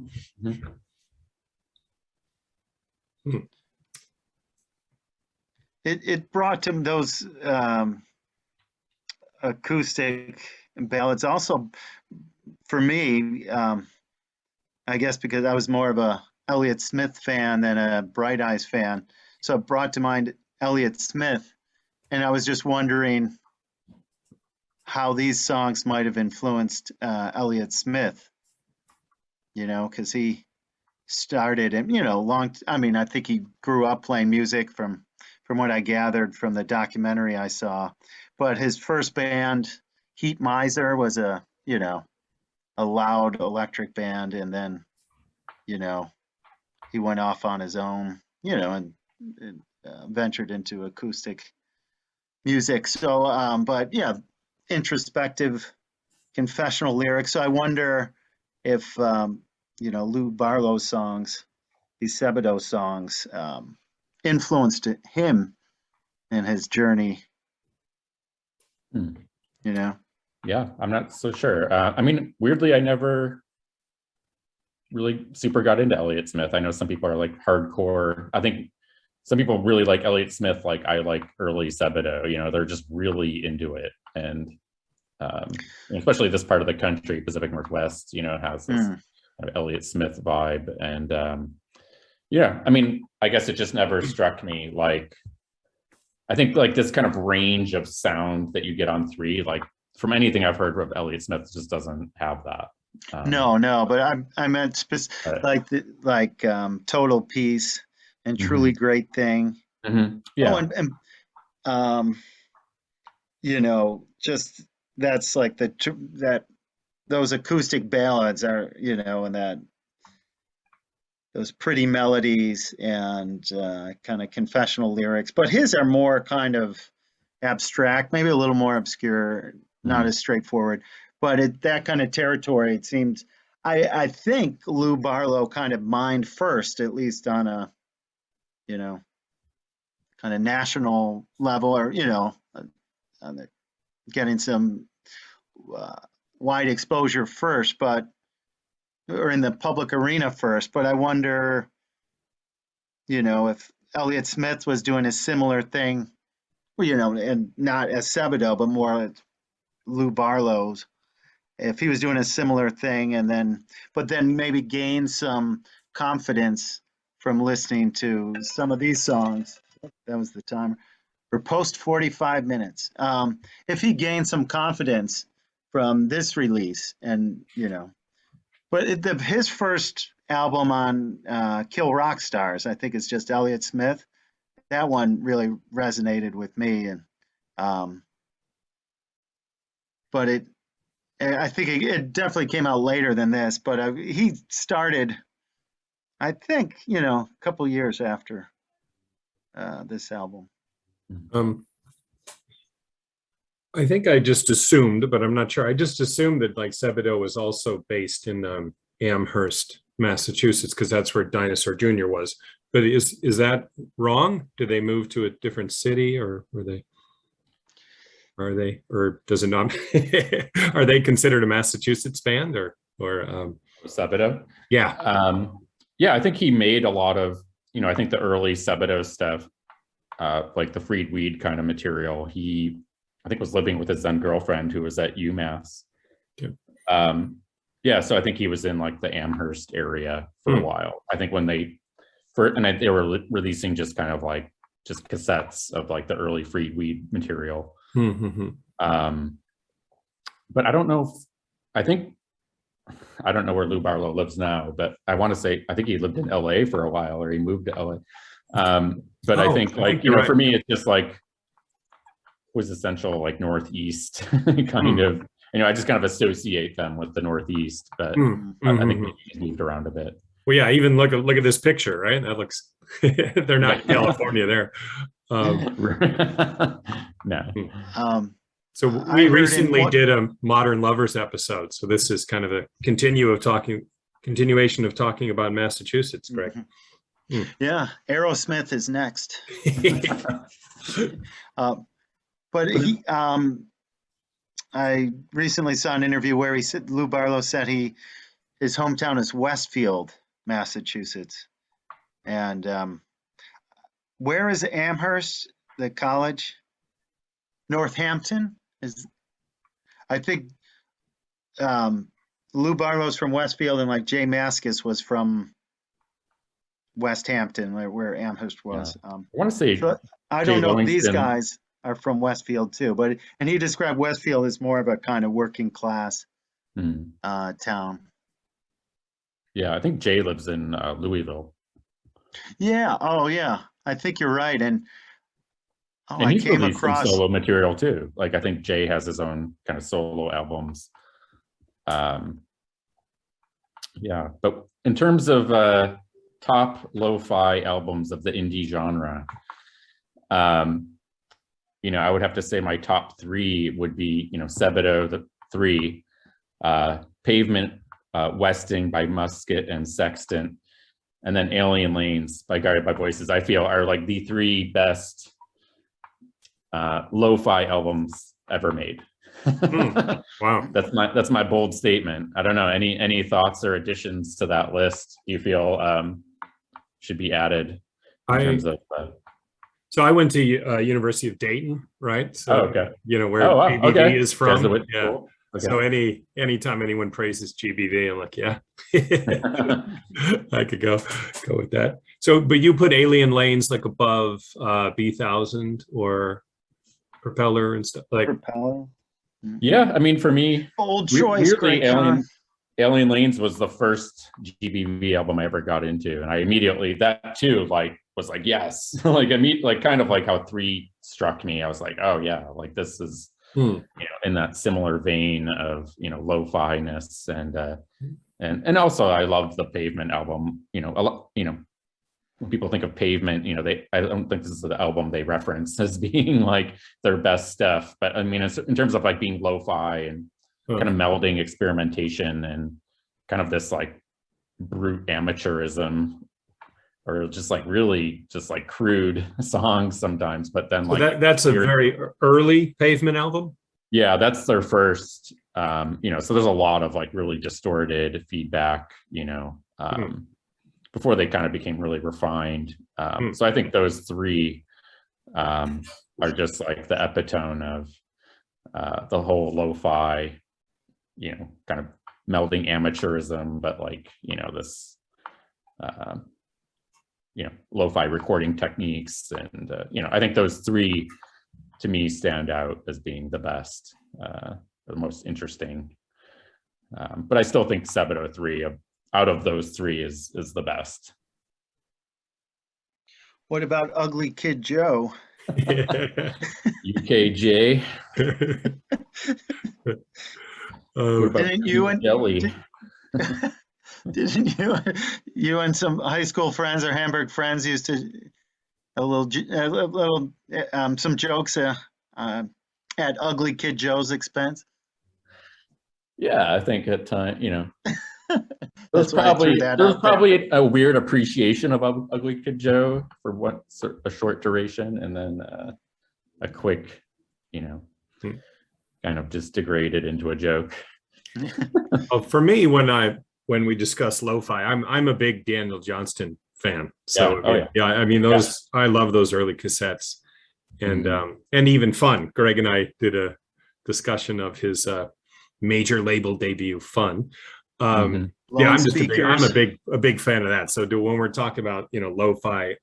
It brought him those acoustic ballads. Also, for me, I guess because I was more of a Elliott Smith fan than a Bright Eyes fan, so it brought to mind Elliott Smith, and I was just wondering how these songs might have influenced Elliott Smith. Because he started, and I think he grew up playing music from what I gathered from the documentary I saw. But his first band, Heat Miser, was a loud electric band, and then he went off on his own, and ventured into acoustic music. So but yeah, introspective, confessional lyrics. So I wonder if Lou Barlow's songs, these Sebadoh songs, influenced him in his journey. Yeah, I'm not so sure. I mean, weirdly, I never really super got into Elliott Smith. I know some people are like hardcore. I think some people really like Elliott Smith, like I like early Sebadoh. They're just really into it, and especially this part of the country, Pacific Northwest, has this kind of Elliott Smith vibe. And I mean, I guess it just never struck me. Like, I think like this kind of range of sound that you get on 3, like from anything I've heard of Elliott Smith, just doesn't have that. No, but I meant like Total Peace and Truly Great Thing. Yeah. Oh, and just that's like those acoustic ballads are, and that those pretty melodies and kind of confessional lyrics. But his are more kind of abstract, maybe a little more obscure, not as straightforward. But that kind of territory, it seems, I think Lou Barlow kind of mined first, at least on a, kind of national level, or, getting some wide exposure first, or in the public arena first. But I wonder, if Elliott Smith was doing a similar thing well, you know, and not as Sebadoh, but more like Lou Barlow's. If he was doing a similar thing, and then, but then maybe gain some confidence from listening to some of these songs. That was the timer. Or post 45 minutes. If he gained some confidence from this release, and you know, but his first album on Kill Rock Stars, I think it's just Elliott Smith. That one really resonated with me, and but I think it definitely came out later than this. But he started, I think, you know, a couple years after this album. I think I just assumed, but I'm not sure. I just assumed that like Sebadoh was also based in Amherst, Massachusetts, because that's where Dinosaur Jr. was. But is that wrong? Did they move to a different city, or or does it not? Are they considered a Massachusetts band, or Sebadoh? Yeah. Yeah, I think he made a lot of, you know, I think the early Sebadoh stuff, like the Freed Weed kind of material, I think was living with his then girlfriend who was at UMass. Okay. Yeah, so I think he was in like the Amherst area for a while. I think when they were releasing just kind of like just cassettes of like the early Freed Weed material. Mm-hmm. But I don't know I don't know where Lou Barlow lives now, but I want to say I think he lived in LA for a while, or he moved to LA. But I think like, you know, right. For me, it's just like was essential like Northeast kind of, you know, I just kind of associate them with the Northeast, but I think maybe he's moved around a bit. Well, yeah, even look at this picture, right? That looks, they're not in California there. No. So we recently did a Modern Lovers episode. So this is kind of a continuation of talking about Massachusetts, Greg. Yeah, Aerosmith is next. But I recently saw an interview where Lou Barlow said his hometown is Westfield, Massachusetts. And where is Amherst, the college? Northampton? I think Lou Barlow's from Westfield, and like Jay Mascis was from West Hampton, where Amherst was. Yeah. I want to say, so I don't know if these guys are from Westfield too, and he described Westfield as more of a kind of working class town. Yeah, I think Jay lives in Louisville. Yeah. Oh, yeah. I think you're right. And he's released some solo material too. Like I think Jay has his own kind of solo albums. Yeah, but in terms of top lo-fi albums of the indie genre, you know, I would have to say my top three would be, you know, Sebadoh III, Pavement, Westing by Musket and Sextant, and then Alien Lanes by Guided by Voices, I feel are like the three best lo-fi albums ever made. Wow. That's my bold statement. I don't know, any thoughts or additions to that list you feel should be added in terms of so I went to University of Dayton, right? So okay. You know where GBV is from. Yeah. Cool. Okay. So anytime anyone praises GBV, I'm like, yeah, I could go with that. So, but you put Alien Lanes like above B1000 or Propeller and stuff like. Propeller. Yeah, I mean, for me, old choice. Alien Lanes was the first GBV album I ever got into, and I immediately that too was like yes, like kind of like how 3 struck me. I was like, oh yeah, like this is you know, in that similar vein of, you know, lo-fi-ness and also I love the Pavement album. You know, a lot, you know, when people think of Pavement, you know, I don't think this is the album they reference as being like their best stuff, but I mean, in terms of like being lo-fi and kind of melding experimentation and kind of this like brute amateurism, or just like really just like crude songs sometimes, but then like that's a very early Pavement album. Yeah, that's their first, you know, so there's a lot of like really distorted feedback, you know, before they kind of became really refined. So I think those three are just like the epitome of the whole lo-fi, kind of melding amateurism, but like, this, lo-fi recording techniques. And, I think those three to me stand out as being the best, the most interesting. But I still think Sebadoh III out of those three is the best. What about Ugly Kid Joe? UKJ. What about Didn't you and Jelly? didn't you and some high school friends or Hamburg friends used to some jokes at Ugly Kid Joe's expense? Yeah, I think at time, That's why I threw that there's out there. probably a weird appreciation of Ugly Kid Joe for a short duration, and then a quick, kind of just degraded into a joke. Well, for me, when we discuss lo-fi, I'm a big Daniel Johnston fan. So I mean those, I love those early cassettes, and even Fun. Greg and I did a discussion of his major label debut, Fun. I'm a big fan of that. So when we're talking about lo-fi,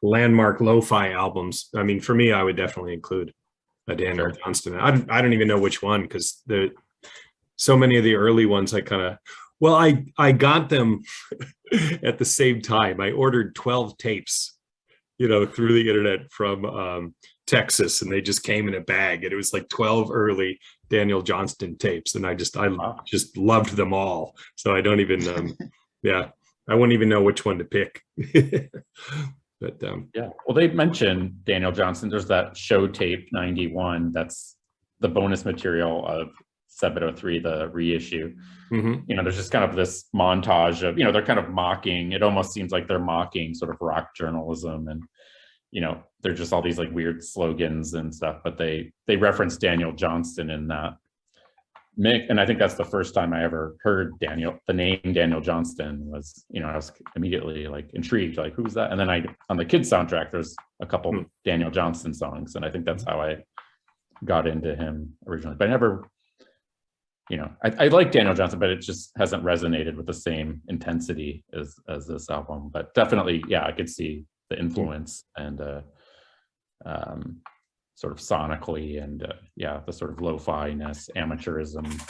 landmark lo-fi albums, I mean, for me, I would definitely include a Daniel Johnston. I don't even know which one, because so many of the early ones I got them at the same time. I ordered 12 tapes, through the internet from Texas, and they just came in a bag, and it was like 12 early Daniel Johnston tapes, and I just loved them all. So I don't even I wouldn't even know which one to pick. But well, they mentioned Daniel Johnston. There's that show tape 91 that's the bonus material of Sebadoh III, the reissue. There's just kind of this montage of, they're kind of mocking, it almost seems like they're mocking sort of rock journalism, and they're just all these like weird slogans and stuff, but they reference Daniel Johnston in that mix. And I think that's the first time I ever heard the name Daniel Johnston. Was, I was immediately like intrigued, like, who's that? And then on the kids soundtrack, there's a couple Daniel Johnston songs, and I think that's how I got into him originally. But I never, I like Daniel Johnston, but it just hasn't resonated with the same intensity as this album. But definitely, I could see the influence and sort of sonically, and the sort of lo-fi-ness, amateurism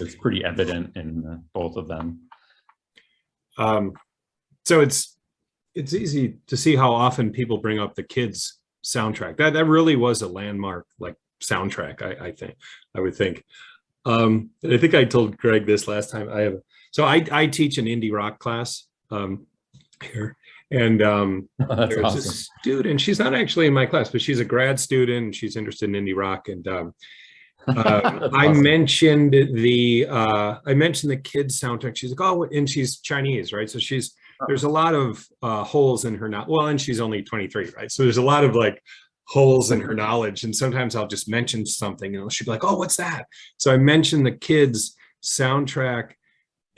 is pretty evident in both of them. So it's easy to see how often people bring up the kids soundtrack. That really was a landmark like soundtrack, I would think. I think I told Greg this last time. I teach an indie rock class here, and there was a student. She's not actually in my class, but she's a grad student, and she's interested in indie rock. And I mentioned the kids soundtrack. She's like, oh, and she's Chinese, right? So there's a lot of holes in her and she's only 23, right? So there's a lot of like holes in her knowledge, and sometimes I'll just mention something and she'll be like, oh, what's that? So I mentioned the kids soundtrack,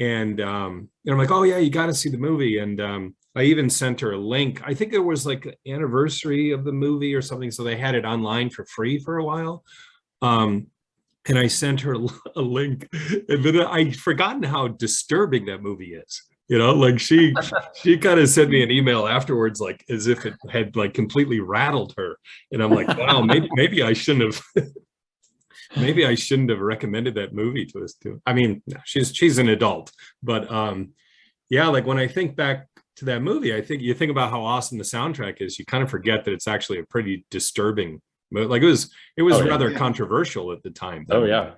and I'm like, oh yeah, you got to see the movie. And I even sent her a link. I think it was like the anniversary of the movie or something, so they had it online for free for a while, and I sent her a link, and then I'd forgotten how disturbing that movie is. Like she kind of sent me an email afterwards, like as if it had like completely rattled her. And I'm like, wow, maybe I shouldn't have recommended that movie to us too. I mean, she's an adult, but like when I think back to that movie, I think you think about how awesome the soundtrack is, you kind of forget that it's actually a pretty disturbing movie. Like it was rather controversial at the time. Yeah.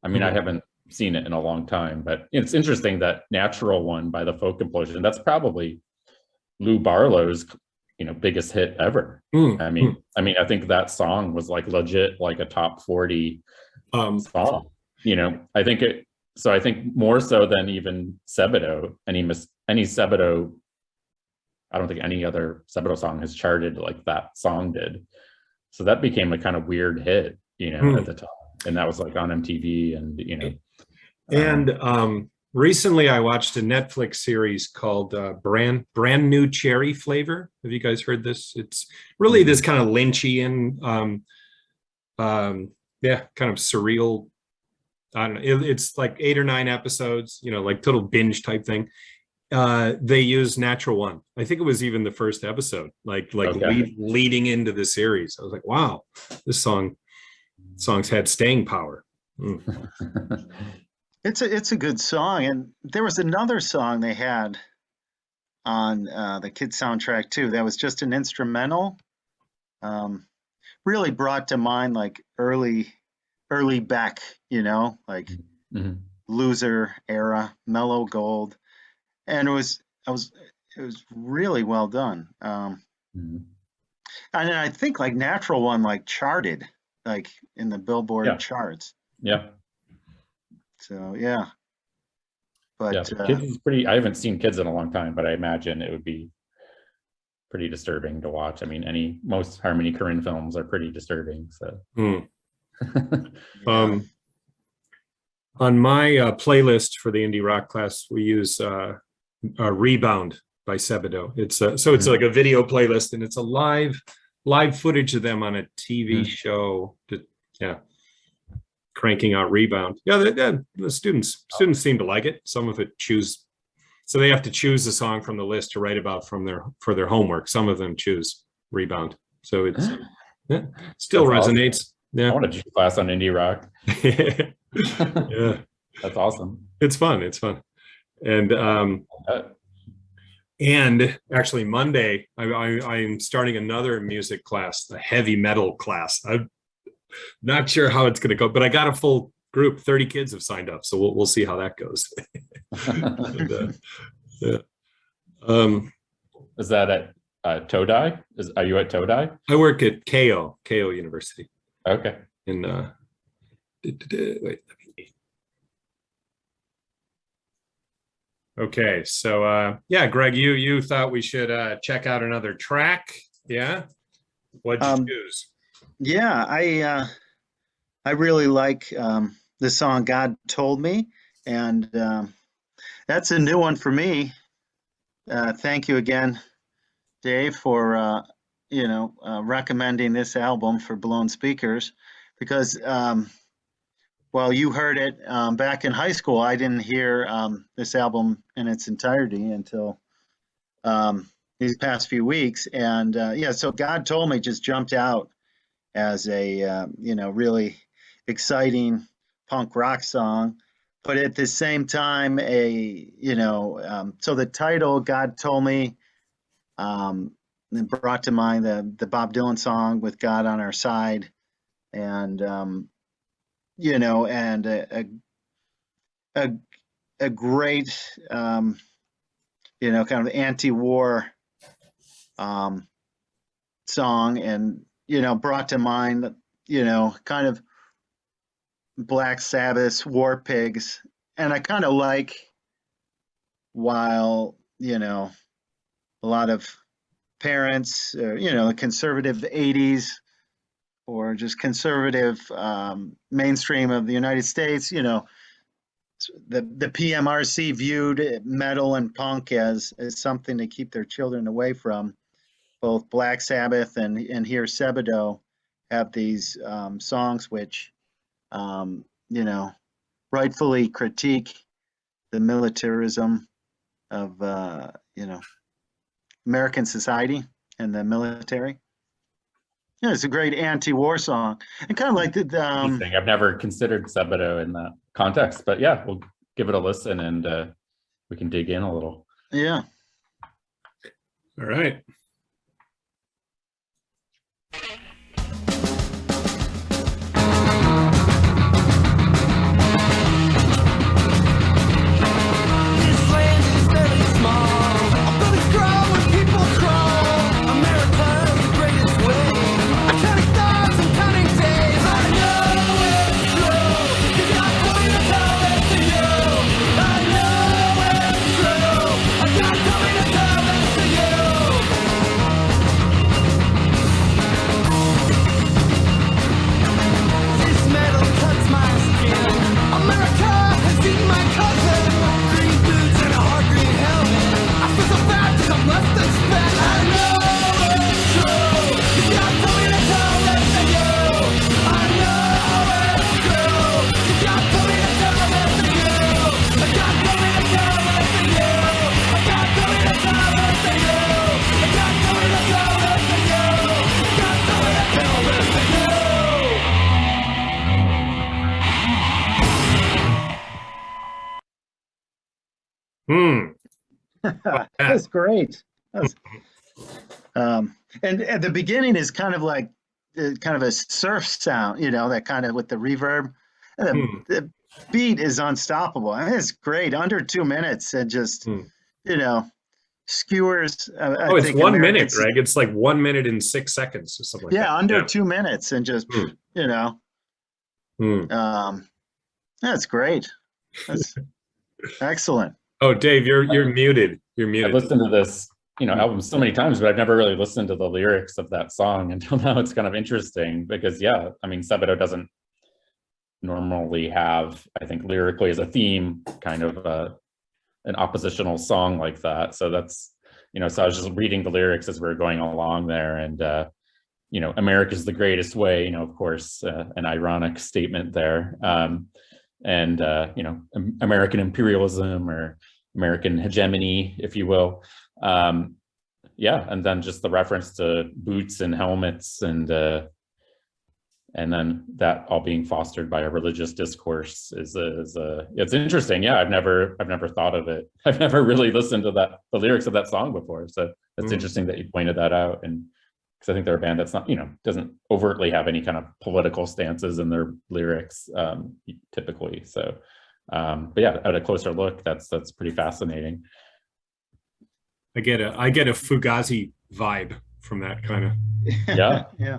I mean, I haven't seen it in a long time, but it's interesting that Natural One by the Folk Implosion, that's probably Lou Barlow's biggest hit ever. I mean I think that song was like legit like a top 40 song. I think more so than even Sebadoh, any Sebadoh, I don't think any other Sebadoh song has charted like that song did. So that became a kind of weird hit, at the time, and that was like on MTV, and recently I watched a Netflix series called Brand New Cherry Flavor. Have you guys heard this? It's really this kind of Lynchian, yeah, kind of surreal. I don't know. It's like 8 or 9 episodes, like total binge type thing. They use Natural One. I think it was even the first episode, Okay. leading into the series. I was like, wow, this song's had staying power. It's a good song, and there was another song they had on the kids soundtrack too. That was just an instrumental. Really brought to mind like early Beck, like Mhm. Loser era, Mellow Gold, and it was really well done. Mhm. And I think like Natural One like charted like in the Billboard Yeah. charts. Yeah. So yeah, but Yeah. Kids is pretty. I haven't seen Kids in a long time, but I imagine it would be pretty disturbing to watch. I mean, most Harmony Korine films are pretty disturbing. So. yeah. On my playlist for the indie rock class, we use Rebound by Sebadoh. It's it's like a video playlist, and it's a live footage of them on a TV show. Yeah, cranking out Rebound. Yeah, the students seem to like it. Some of it so they have to choose a song from the list to write about for their homework. Some of them choose Rebound, so it's still That's resonates. Awesome. Yeah, I want to do a class on indie rock. Yeah, That's awesome. it's fun. And actually Monday I'm starting another music class, the heavy metal class. I'm not sure how it's going to go, but I got a full group. 30 kids have signed up, so we'll see how that goes. And, yeah. Is that at Todai? Are you at Todai? I work at KO University Okay. in wait. Okay, so yeah, Greg, you thought we should check out another track, yeah? What'd you choose? Yeah, I really like the song "God Told Me," and that's a new one for me. Thank you again, Dave, for recommending this album for Blown Speakers, because well, you heard it back in high school. I didn't hear this album in its entirety until these past few weeks, and yeah, so "God Told Me" just jumped out as a really exciting punk rock song, but at the same time so the title "God Told Me" it brought to mind the Bob Dylan song "With God on Our Side," and and a great kind of anti-war song, and brought to mind kind of Black Sabbath's War Pigs. And I kind of like, while a lot of parents the conservative 80s or just conservative mainstream of the United States, the PMRC viewed metal and punk as something to keep their children away from. Both Black Sabbath and here Sebadoh have these songs which rightfully critique the militarism of American society and the military. Yeah, it's a great anti-war song, and kind of like I've never considered Sebadoh in that context, but yeah, we'll give it a listen, and we can dig in a little. Yeah. All right. This land is very small. Our buildings grow and people crawl. America's the greatest way. I'm counting stars and counting days. I know it's true. 'Cause God told me to tell it to you. I know it's true. God told me to tell it to you. That's great. That's, and at the beginning is kind of like kind of a surf sound, that kind of with the reverb. And Hmm. the beat is unstoppable. I mean, it's great. Under 2 minutes and just, Hmm. skewers. Oh, I it's think 1 minute, Americans, Greg. It's like 1 minute and 6 seconds or something like that. yeah, under 2 minutes and just, Hmm. Hmm. That's great. That's excellent. Oh, Dave, you're muted. You're I've muted. listened to this, album so many times, but I've never really listened to the lyrics of that song until now. It's kind of interesting because, yeah, I mean, Sebadoh doesn't normally have, I think, lyrically as a theme, kind of an oppositional song like that. So that's, so I was just reading the lyrics as we were going along there, and America's the greatest way, of course, an ironic statement there. And American imperialism or American hegemony, if you will. Yeah, and then just the reference to boots and helmets, and then that all being fostered by a religious discourse is it's interesting. Yeah, I've never thought of it. I've never really listened to the lyrics of that song before. So it's interesting that you pointed that out, and because I think they're a band that's not, doesn't overtly have any kind of political stances in their lyrics typically. So, but yeah, at a closer look, that's pretty fascinating. I get a Fugazi vibe from that kind of. Yeah. Yeah.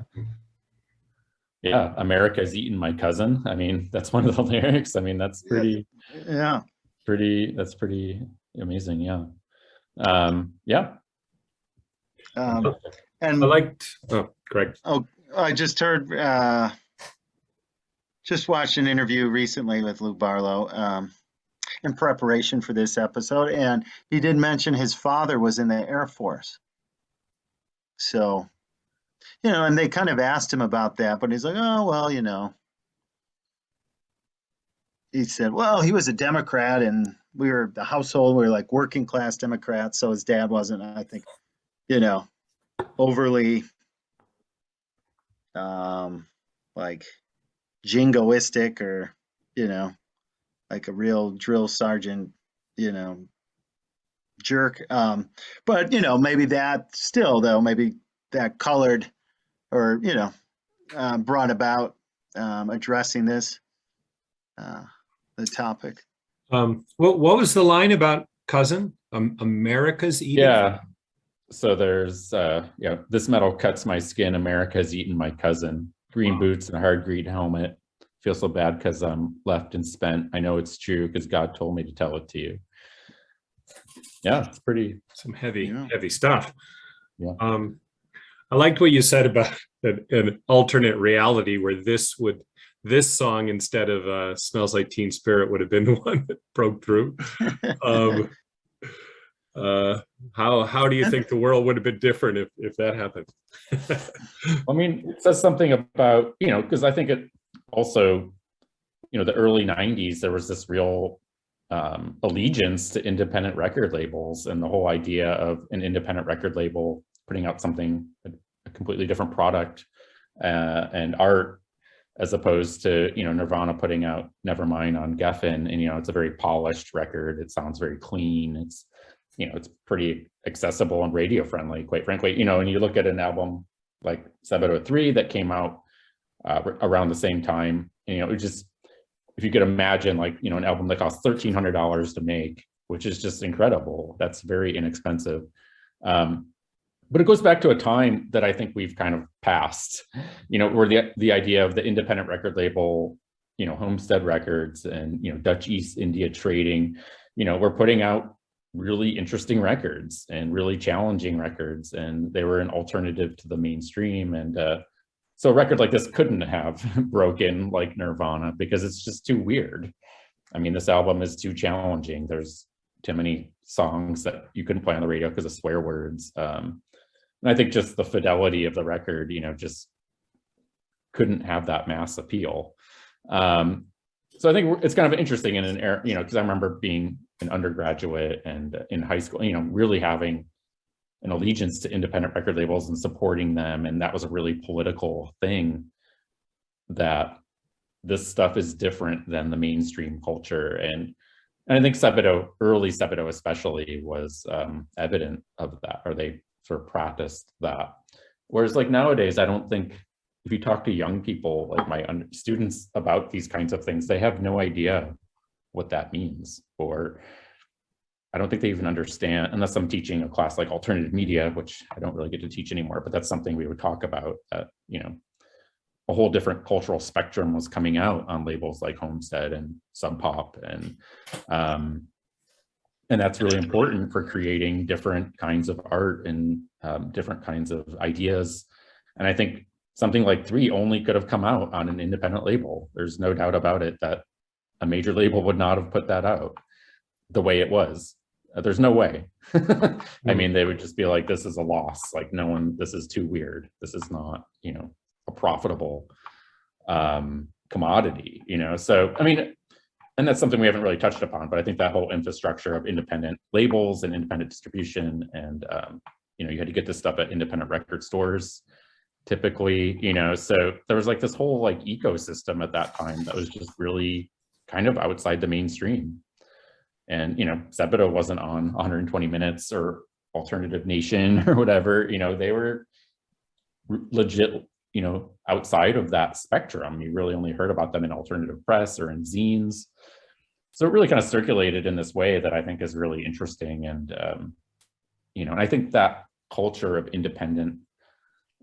Yeah, America's eaten my cousin. I mean, that's one of the lyrics. I mean, that's pretty. Yeah. That's pretty amazing. Yeah. Yeah. And I liked. Oh, Greg. Oh, I just heard, just watched an interview recently with Luke Barlow in preparation for this episode, and he did mention his father was in the Air Force. So, and they kind of asked him about that, but he's like, oh, well, he said, well, he was a Democrat, and we were the household, we were like working class Democrats, so his dad wasn't, I think, overly like jingoistic or like a real drill sergeant jerk, but maybe that still though, maybe that colored or brought about addressing this the topic. What was the line about cousin? America's eating? Yeah. So there's this metal cuts my skin. America's eaten my cousin. Green boots and a hard green helmet. Feel so bad because I'm left and spent. I know it's true because God told me to tell it to you. Yeah, it's pretty. Some heavy stuff. Yeah. I liked what you said about an alternate reality where this song instead of "Smells Like Teen Spirit" would have been the one that broke through. How do you think the world would have been different if that happened? I mean, it says something about, because I think it also, the early 90s, there was this real allegiance to independent record labels, and the whole idea of an independent record label putting out something, a completely different product and art, as opposed to, Nirvana putting out Nevermind on Geffen, and, it's a very polished record. It sounds very clean. It's, it's pretty accessible and radio friendly, quite frankly, and you look at an album like Sebadoh III that came out around the same time, it just, if you could imagine like, an album that costs $1,300 to make, which is just incredible. That's very inexpensive. But it goes back to a time that I think we've kind of passed, where the idea of the independent record label, Homestead Records and, Dutch East India Trading, we're putting out really interesting records and really challenging records, and they were an alternative to the mainstream. And so a record like this couldn't have broken like Nirvana because it's just too weird. I mean, this album is too challenging. There's too many songs that you couldn't play on the radio because of swear words. And I think just the fidelity of the record, just couldn't have that mass appeal. So I think it's kind of interesting in an era, because I remember being an undergraduate and in high school, really having an allegiance to independent record labels and supporting them. And that was a really political thing, that this stuff is different than the mainstream culture. And And I think early Sebadoh especially was evident of that, or they sort of practiced that. Whereas like nowadays, I don't think if you talk to young people, like my students about these kinds of things, they have no idea what that means, or I don't think they even understand, unless I'm teaching a class like alternative media, which I don't really get to teach anymore, but that's something we would talk about, that, you know, a whole different cultural spectrum was coming out on labels like Homestead and Sub Pop, and that's really important for creating different kinds of art and different kinds of ideas. And I think something like 3 only could have come out on an independent label. There's no doubt about it that a major label would not have put that out the way it was. There's no way. I mean, they would just be like, this is a loss. Like, no one, this is too weird. This is not, you know, a profitable commodity, you know? So, I mean, and that's something we haven't really touched upon, but I think that whole infrastructure of independent labels and independent distribution, and, you know, you had to get this stuff at independent record stores, typically, you know, so there was like this whole like ecosystem at that time that was just really kind of outside the mainstream. And, you know, Sebadoh wasn't on 120 Minutes or Alternative Nation or whatever, you know, they were legit, you know, outside of that spectrum. You really only heard about them in alternative press or in zines. So it really kind of circulated in this way that I think is really interesting. And, you know, and I think that culture of independent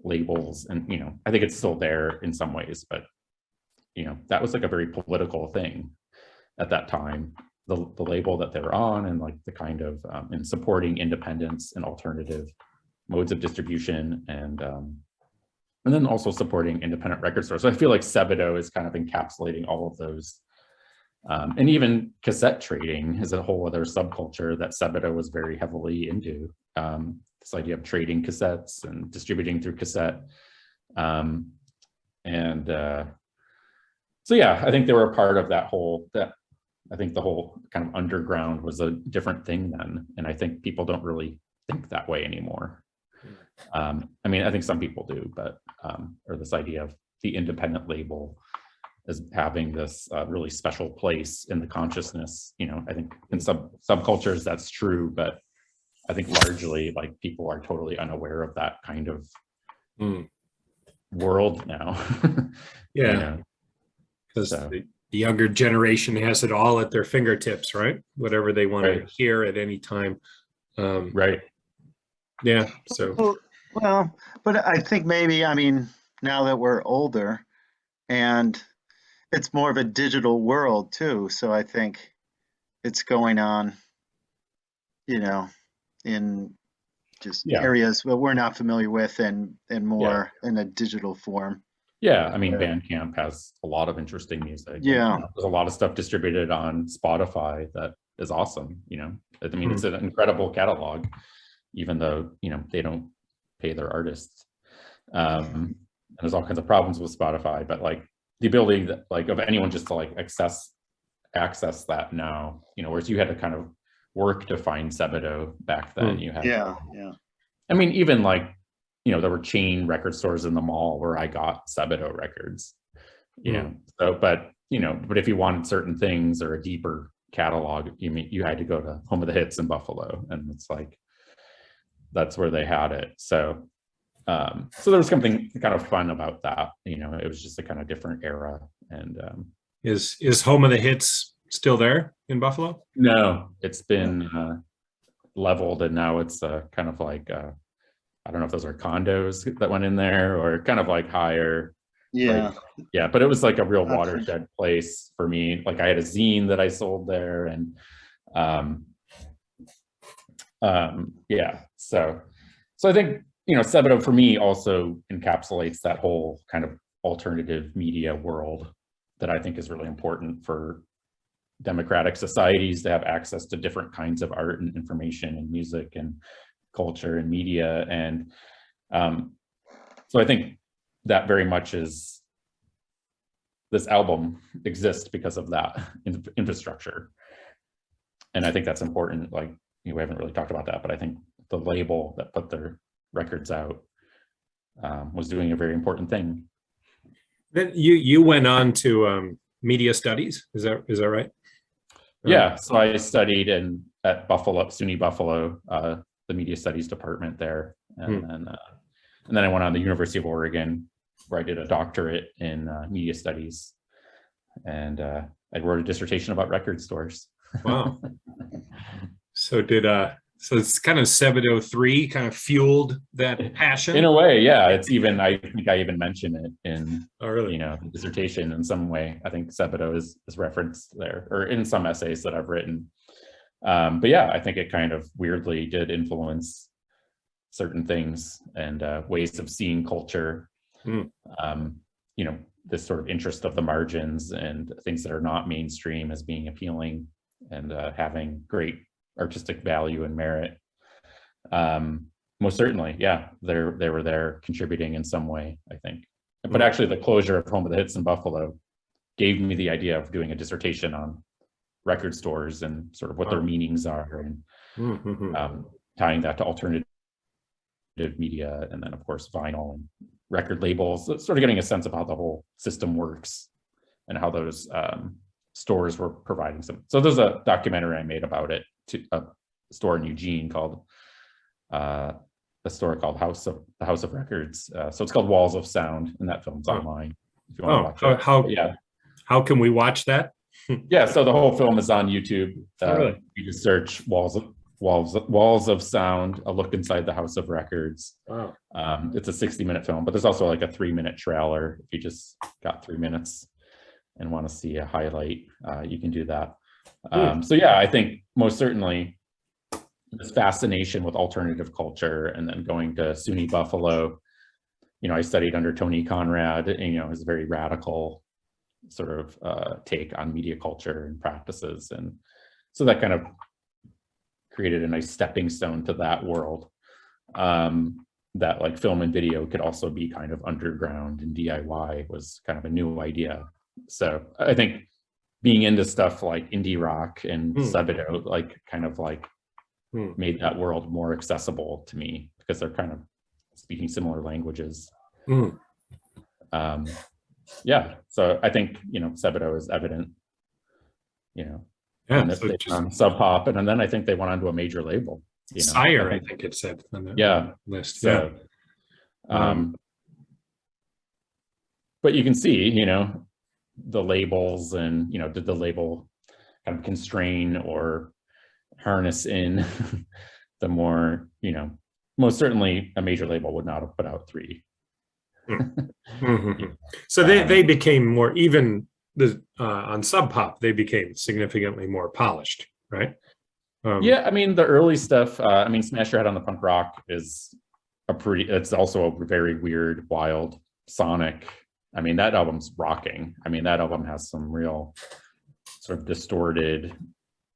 labels, and, you know, I think it's still there in some ways, but, you know, that was like a very political thing at that time. The label that they were on, and like the kind of in supporting independence and alternative modes of distribution, and then also supporting independent record stores. So I feel like Sebadoh is kind of encapsulating all of those, and even cassette trading is a whole other subculture that Sebadoh was very heavily into. This idea of trading cassettes and distributing through cassette, so yeah, I think they were a part of that whole I think the whole kind of underground was a different thing then. And I think people don't really think that way anymore. I mean, I think some people do, but, or this idea of the independent label as having this really special place in the consciousness, you know, I think in some subcultures that's true, but I think largely like people are totally unaware of that kind of world now. Yeah. Because the younger generation has it all at their fingertips, right? Whatever they want to hear at any time. Right. Yeah. So. Well, but I think maybe, I mean, now that we're older and it's more of a digital world too. So I think it's going on, you know, in just areas that we're not familiar with, and more in a digital form. Yeah, I mean, Bandcamp has a lot of interesting music. Yeah, and, there's a lot of stuff distributed on Spotify that is awesome. You know, I mean, it's an incredible catalog, even though, you know, they don't pay their artists. And there's all kinds of problems with Spotify, but like the ability that, like, of anyone just to like access that now, you know, whereas you had to kind of work to find Sebadoh back then. You had, I mean, even like, you know, there were chain record stores in the mall where I got Sebadoh records, you know, so, but, you know, but if you wanted certain things or a deeper catalog, you had to go to Home of the Hits in Buffalo, and it's like, that's where they had it. So, so there was something kind of fun about that, you know, it was just a kind of different era. And is Home of the Hits still there in Buffalo? No, it's been leveled, and now it's kind of like, I don't know if those are condos that went in there or kind of like higher. Yeah. Like, yeah, but it was like a real watershed place for me. Like I had a zine that I sold there, and yeah. So I think, you know, Sebadoh for me also encapsulates that whole kind of alternative media world that I think is really important for democratic societies to have access to different kinds of art and information and music and culture and media. And so I think that very much is, this album exists because of that infrastructure. And I think that's important. Like, you know, we haven't really talked about that, but I think the label that put their records out was doing a very important thing. Then you went on to media studies, is that right? Yeah, so I studied at Buffalo, SUNY Buffalo, the media studies department there, and then I went on the University of Oregon, where I did a doctorate in media studies, and I wrote a dissertation about record stores. Wow. So so it's kind of Sebadoh III kind of fueled that passion? In a way, yeah. It's even, I think I even mention it in, Oh, really? the dissertation in some way. I think Sebadoh is referenced there, or in some essays that I've written. But yeah, I think it kind of weirdly did influence certain things and ways of seeing culture. This sort of interest of the margins and things that are not mainstream as being appealing and having great artistic value and merit. Most certainly, yeah, they were there contributing in some way, I think. But actually, the closure of Home of the Hits in Buffalo gave me the idea of doing a dissertation on record stores and sort of what their meanings are, and tying that to alternative media, and then of course vinyl and record labels, sort of getting a sense of how the whole system works and how those stores were providing some. So there's a documentary I made about it, to a store in Eugene called a store called the House of Records. So it's called Walls of Sound, and that film's online if you want to watch it. How can we watch that? Yeah, so the whole film is on YouTube. Really? You just search Walls of Sound, a look inside the House of Records. Wow. It's a 60-minute film, but there's also like a 3-minute trailer. If you just got 3 minutes and want to see a highlight, you can do that. So yeah, I think most certainly this fascination with alternative culture, and then going to SUNY Buffalo, I studied under Tony Conrad, and his very radical sort of take on media culture and practices, and so that kind of created a nice stepping stone to that world, that like film and video could also be kind of underground, and DIY was kind of a new idea. So I think being into stuff like indie rock and Sebadoh like kind of like made that world more accessible to me, because they're kind of speaking similar languages. Yeah, so I think Sebadoh is evident, and So they went on Sub Pop, and then I think they went on to a major label. Sire, I think it said on the list. So, but you can see, the labels, and did the label kind of constrain or harness in the more, most certainly a major label would not have put out 3. So they became more, even on Sub Pop, they became significantly more polished, right? Yeah, I mean, the early stuff, Smash Your Head on the Punk Rock is it's also a very weird, wild, sonic. I mean, that album's rocking. I mean, that album has some real sort of distorted,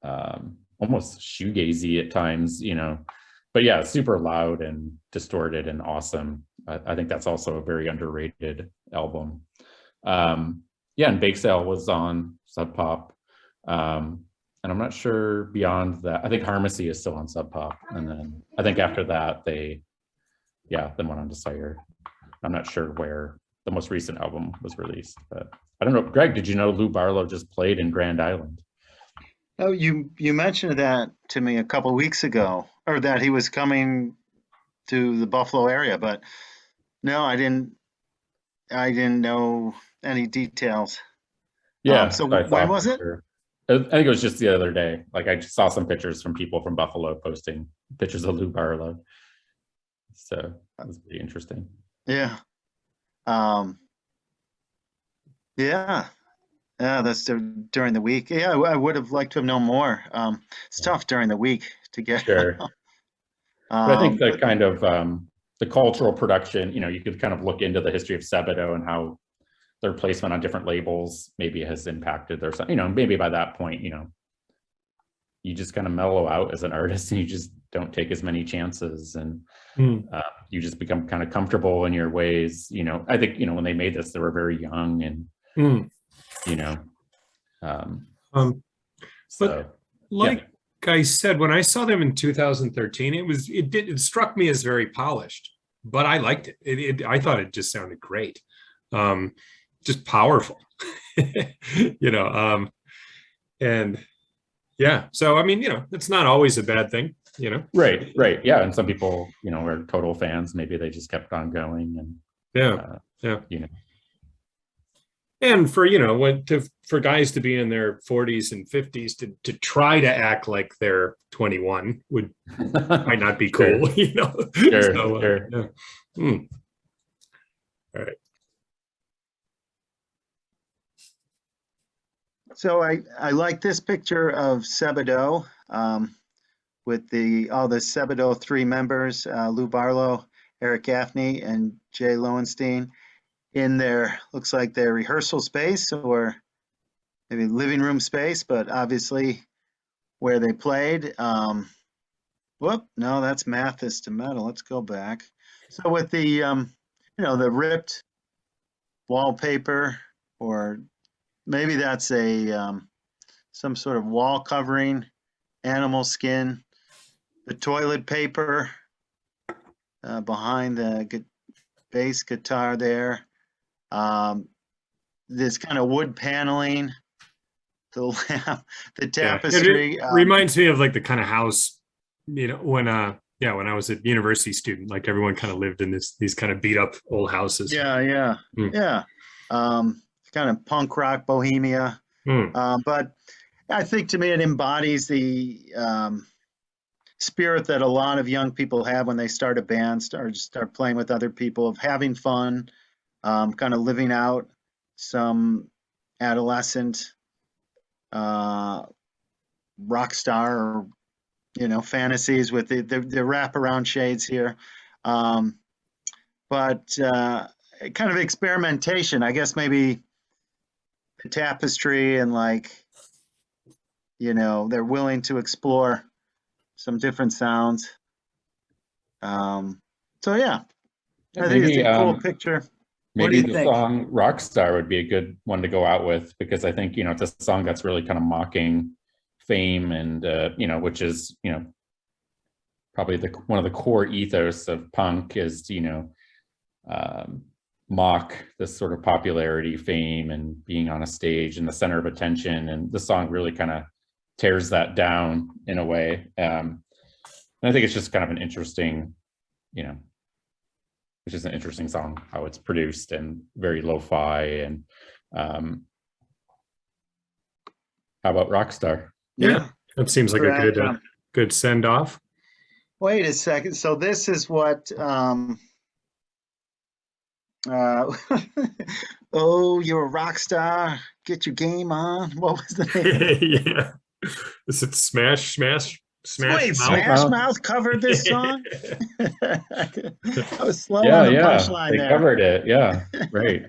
almost shoegazy at times, but yeah, super loud and distorted and awesome. I think that's also a very underrated album. Yeah, and Bake Sale was on Sub Pop. And I'm not sure beyond that. I think Harmacy is still on Sub Pop. And then I think after that, then went on to Sire. I'm not sure where the most recent album was released, but I don't know. Greg, did you know Lou Barlow just played in Grand Island? Oh, you mentioned that to me a couple of weeks ago, or that he was coming to the Buffalo area, but no, I didn't know any details. Yeah. So when was it? I think it was just the other day. Like, I just saw some pictures from people from Buffalo posting pictures of Lou Barlow. So that was pretty interesting. Yeah. Yeah, that's during the week. Yeah, I would have liked to have known more. It's tough during the week to get. Sure. But I think the kind of the cultural production, you could kind of look into the history of Sebadoh and how their placement on different labels maybe has impacted their, maybe by that point, you just kind of mellow out as an artist, and you just don't take as many chances, and you just become kind of comfortable in your ways. I think, when they made this, they were very young, and but like I said, when I saw them in 2013, it struck me as very polished, but I liked it. I thought it just sounded great, just powerful, and Yeah. So, I mean, it's not always a bad thing, Right. Yeah. And some people, are total fans. Maybe they just kept on going and, Yeah. Yeah. you know, And for, for guys to be in their 40s and 50s to try to act like they're 21 might not be cool, Sure, So, sure. yeah. Hmm. All right. So I like this picture of Sebadoh with all the Sebadoh III members, Lou Barlow, Eric Gaffney, and Jay Lowenstein in their, looks like their rehearsal space or maybe living room space, but obviously where they played. Whoop, no, that's Mathis to metal. Let's go back. So with the, the ripped wallpaper, or maybe that's some sort of wall covering, animal skin, the toilet paper behind the bass guitar there. This kind of wood paneling, the lamp, the tapestry. It reminds me of like the kind of house, when I was a university student, like everyone kind of lived in these kind of beat up old houses. Yeah. Kind of punk rock bohemia. But I think to me it embodies the spirit that a lot of young people have when they start a band, start playing with other people, of having fun, kind of living out some adolescent rock star or fantasies with the wraparound shades here. But kind of experimentation, I guess. Maybe the tapestry and they're willing to explore some different sounds. So yeah, I think it's a cool picture. Maybe the song Rockstar would be a good one to go out with, because I think, it's a song that's really kind of mocking fame and, which is, probably one of the core ethos of punk is, mock this sort of popularity, fame, and being on a stage in the center of attention. And the song really kind of tears that down in a way. And I think it's just kind of an interesting, it's just an interesting song, how it's produced and very lo-fi. And how about Rockstar? Yeah, that seems like a good send off. Wait a second. So this is what oh, you're a rock star. Get your game on. What was the name? Yeah. Is it Smash Wait, Mouth? Smash Mouth covered this song? I was slow on the punchline they there. covered it. Yeah, right.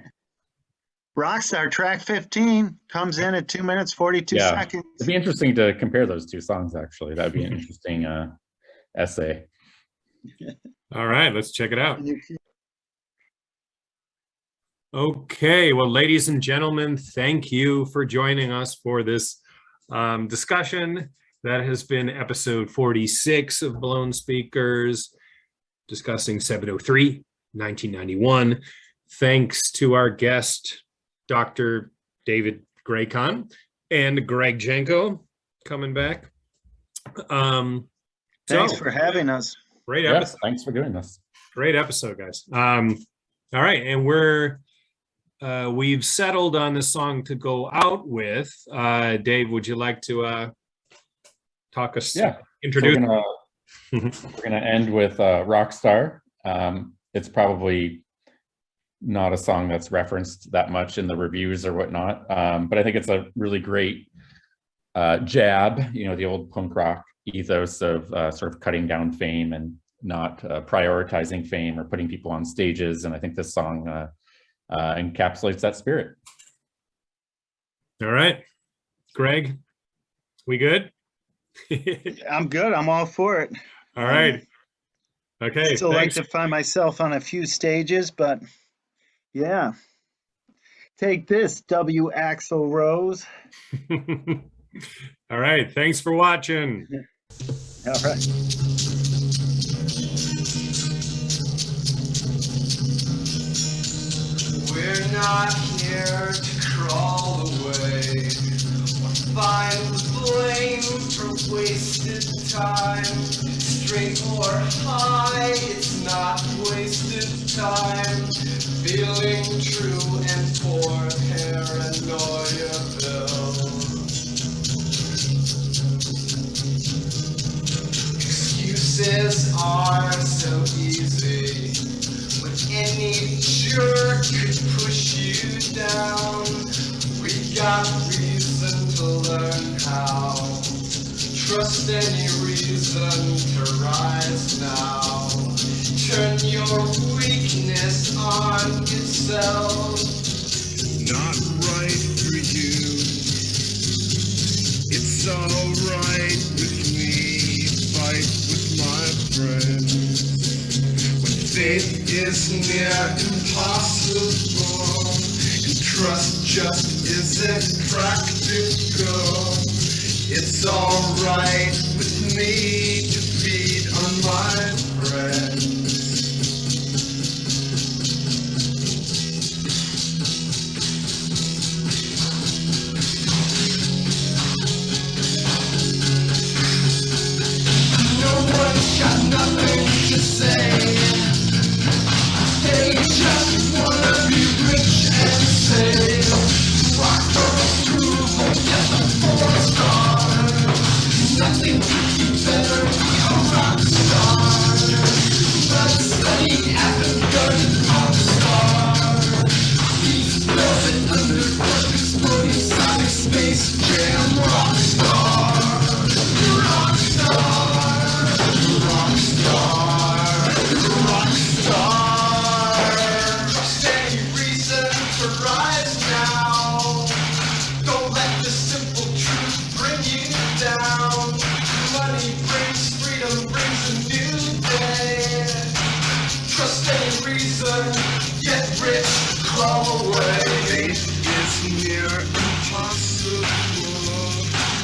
Rockstar track 15 comes in at 2 minutes 42 seconds. It'd be interesting to compare those two songs, actually. That'd be an interesting essay. All right, let's check it out. Okay, well, ladies and gentlemen, thank you for joining us for this discussion. That has been episode 46 of Blown Speakers, discussing Sebadoh III, 1991. Thanks to our guest, Dr. David Gracon and Greg Genco, coming back. Thanks for having us. Great episode. Yes, thanks for doing this. Great episode, guys. All right, and we've settled on the song to go out with. Dave, would you like to talk us? Yeah, introduce. So we're gonna end with Rockstar. It's probably not a song that's referenced that much in the reviews or whatnot, but I think it's a really great jab. The old punk rock ethos of sort of cutting down fame and not prioritizing fame or putting people on stages. And I think this song encapsulates that spirit. All right, Greg, we good? I'm good. I'm all for it. All right. Okay. I still like to find myself on a few stages, but yeah. Take this, W. Axl Rose. All right. Thanks for watching. All right. We're not here to crawl away or find the blame time. Straight or high, it's not wasted time. Feeling true and for Paranoiaville. Excuses are so easy. When any jerk could push you down, we got reason to learn how. Trust any reason to rise now. Turn your weakness on itself. Not right for you. It's alright with me. Fight with my friends. When faith is near impossible, and trust just isn't practical, it's alright with me to feed on my friends. Got nothing to say. They just wanna be rich and safe. Rock approval, get the 4-star. Nothing could be better, be a rock star. But study at the Garden of Star. These velvet underground exploding sonic space jam rock star. Rock star. Trust any reason to rise now. Don't let the simple truth bring you down. Money brings freedom, brings a new day. Trust any reason, get rich, crawl away. Faith is near impossible.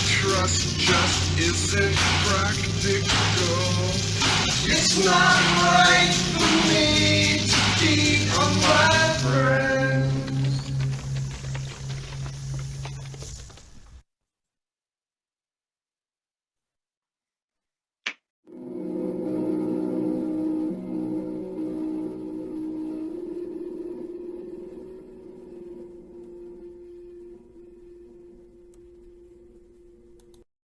Trust just isn't practical. It's not right for me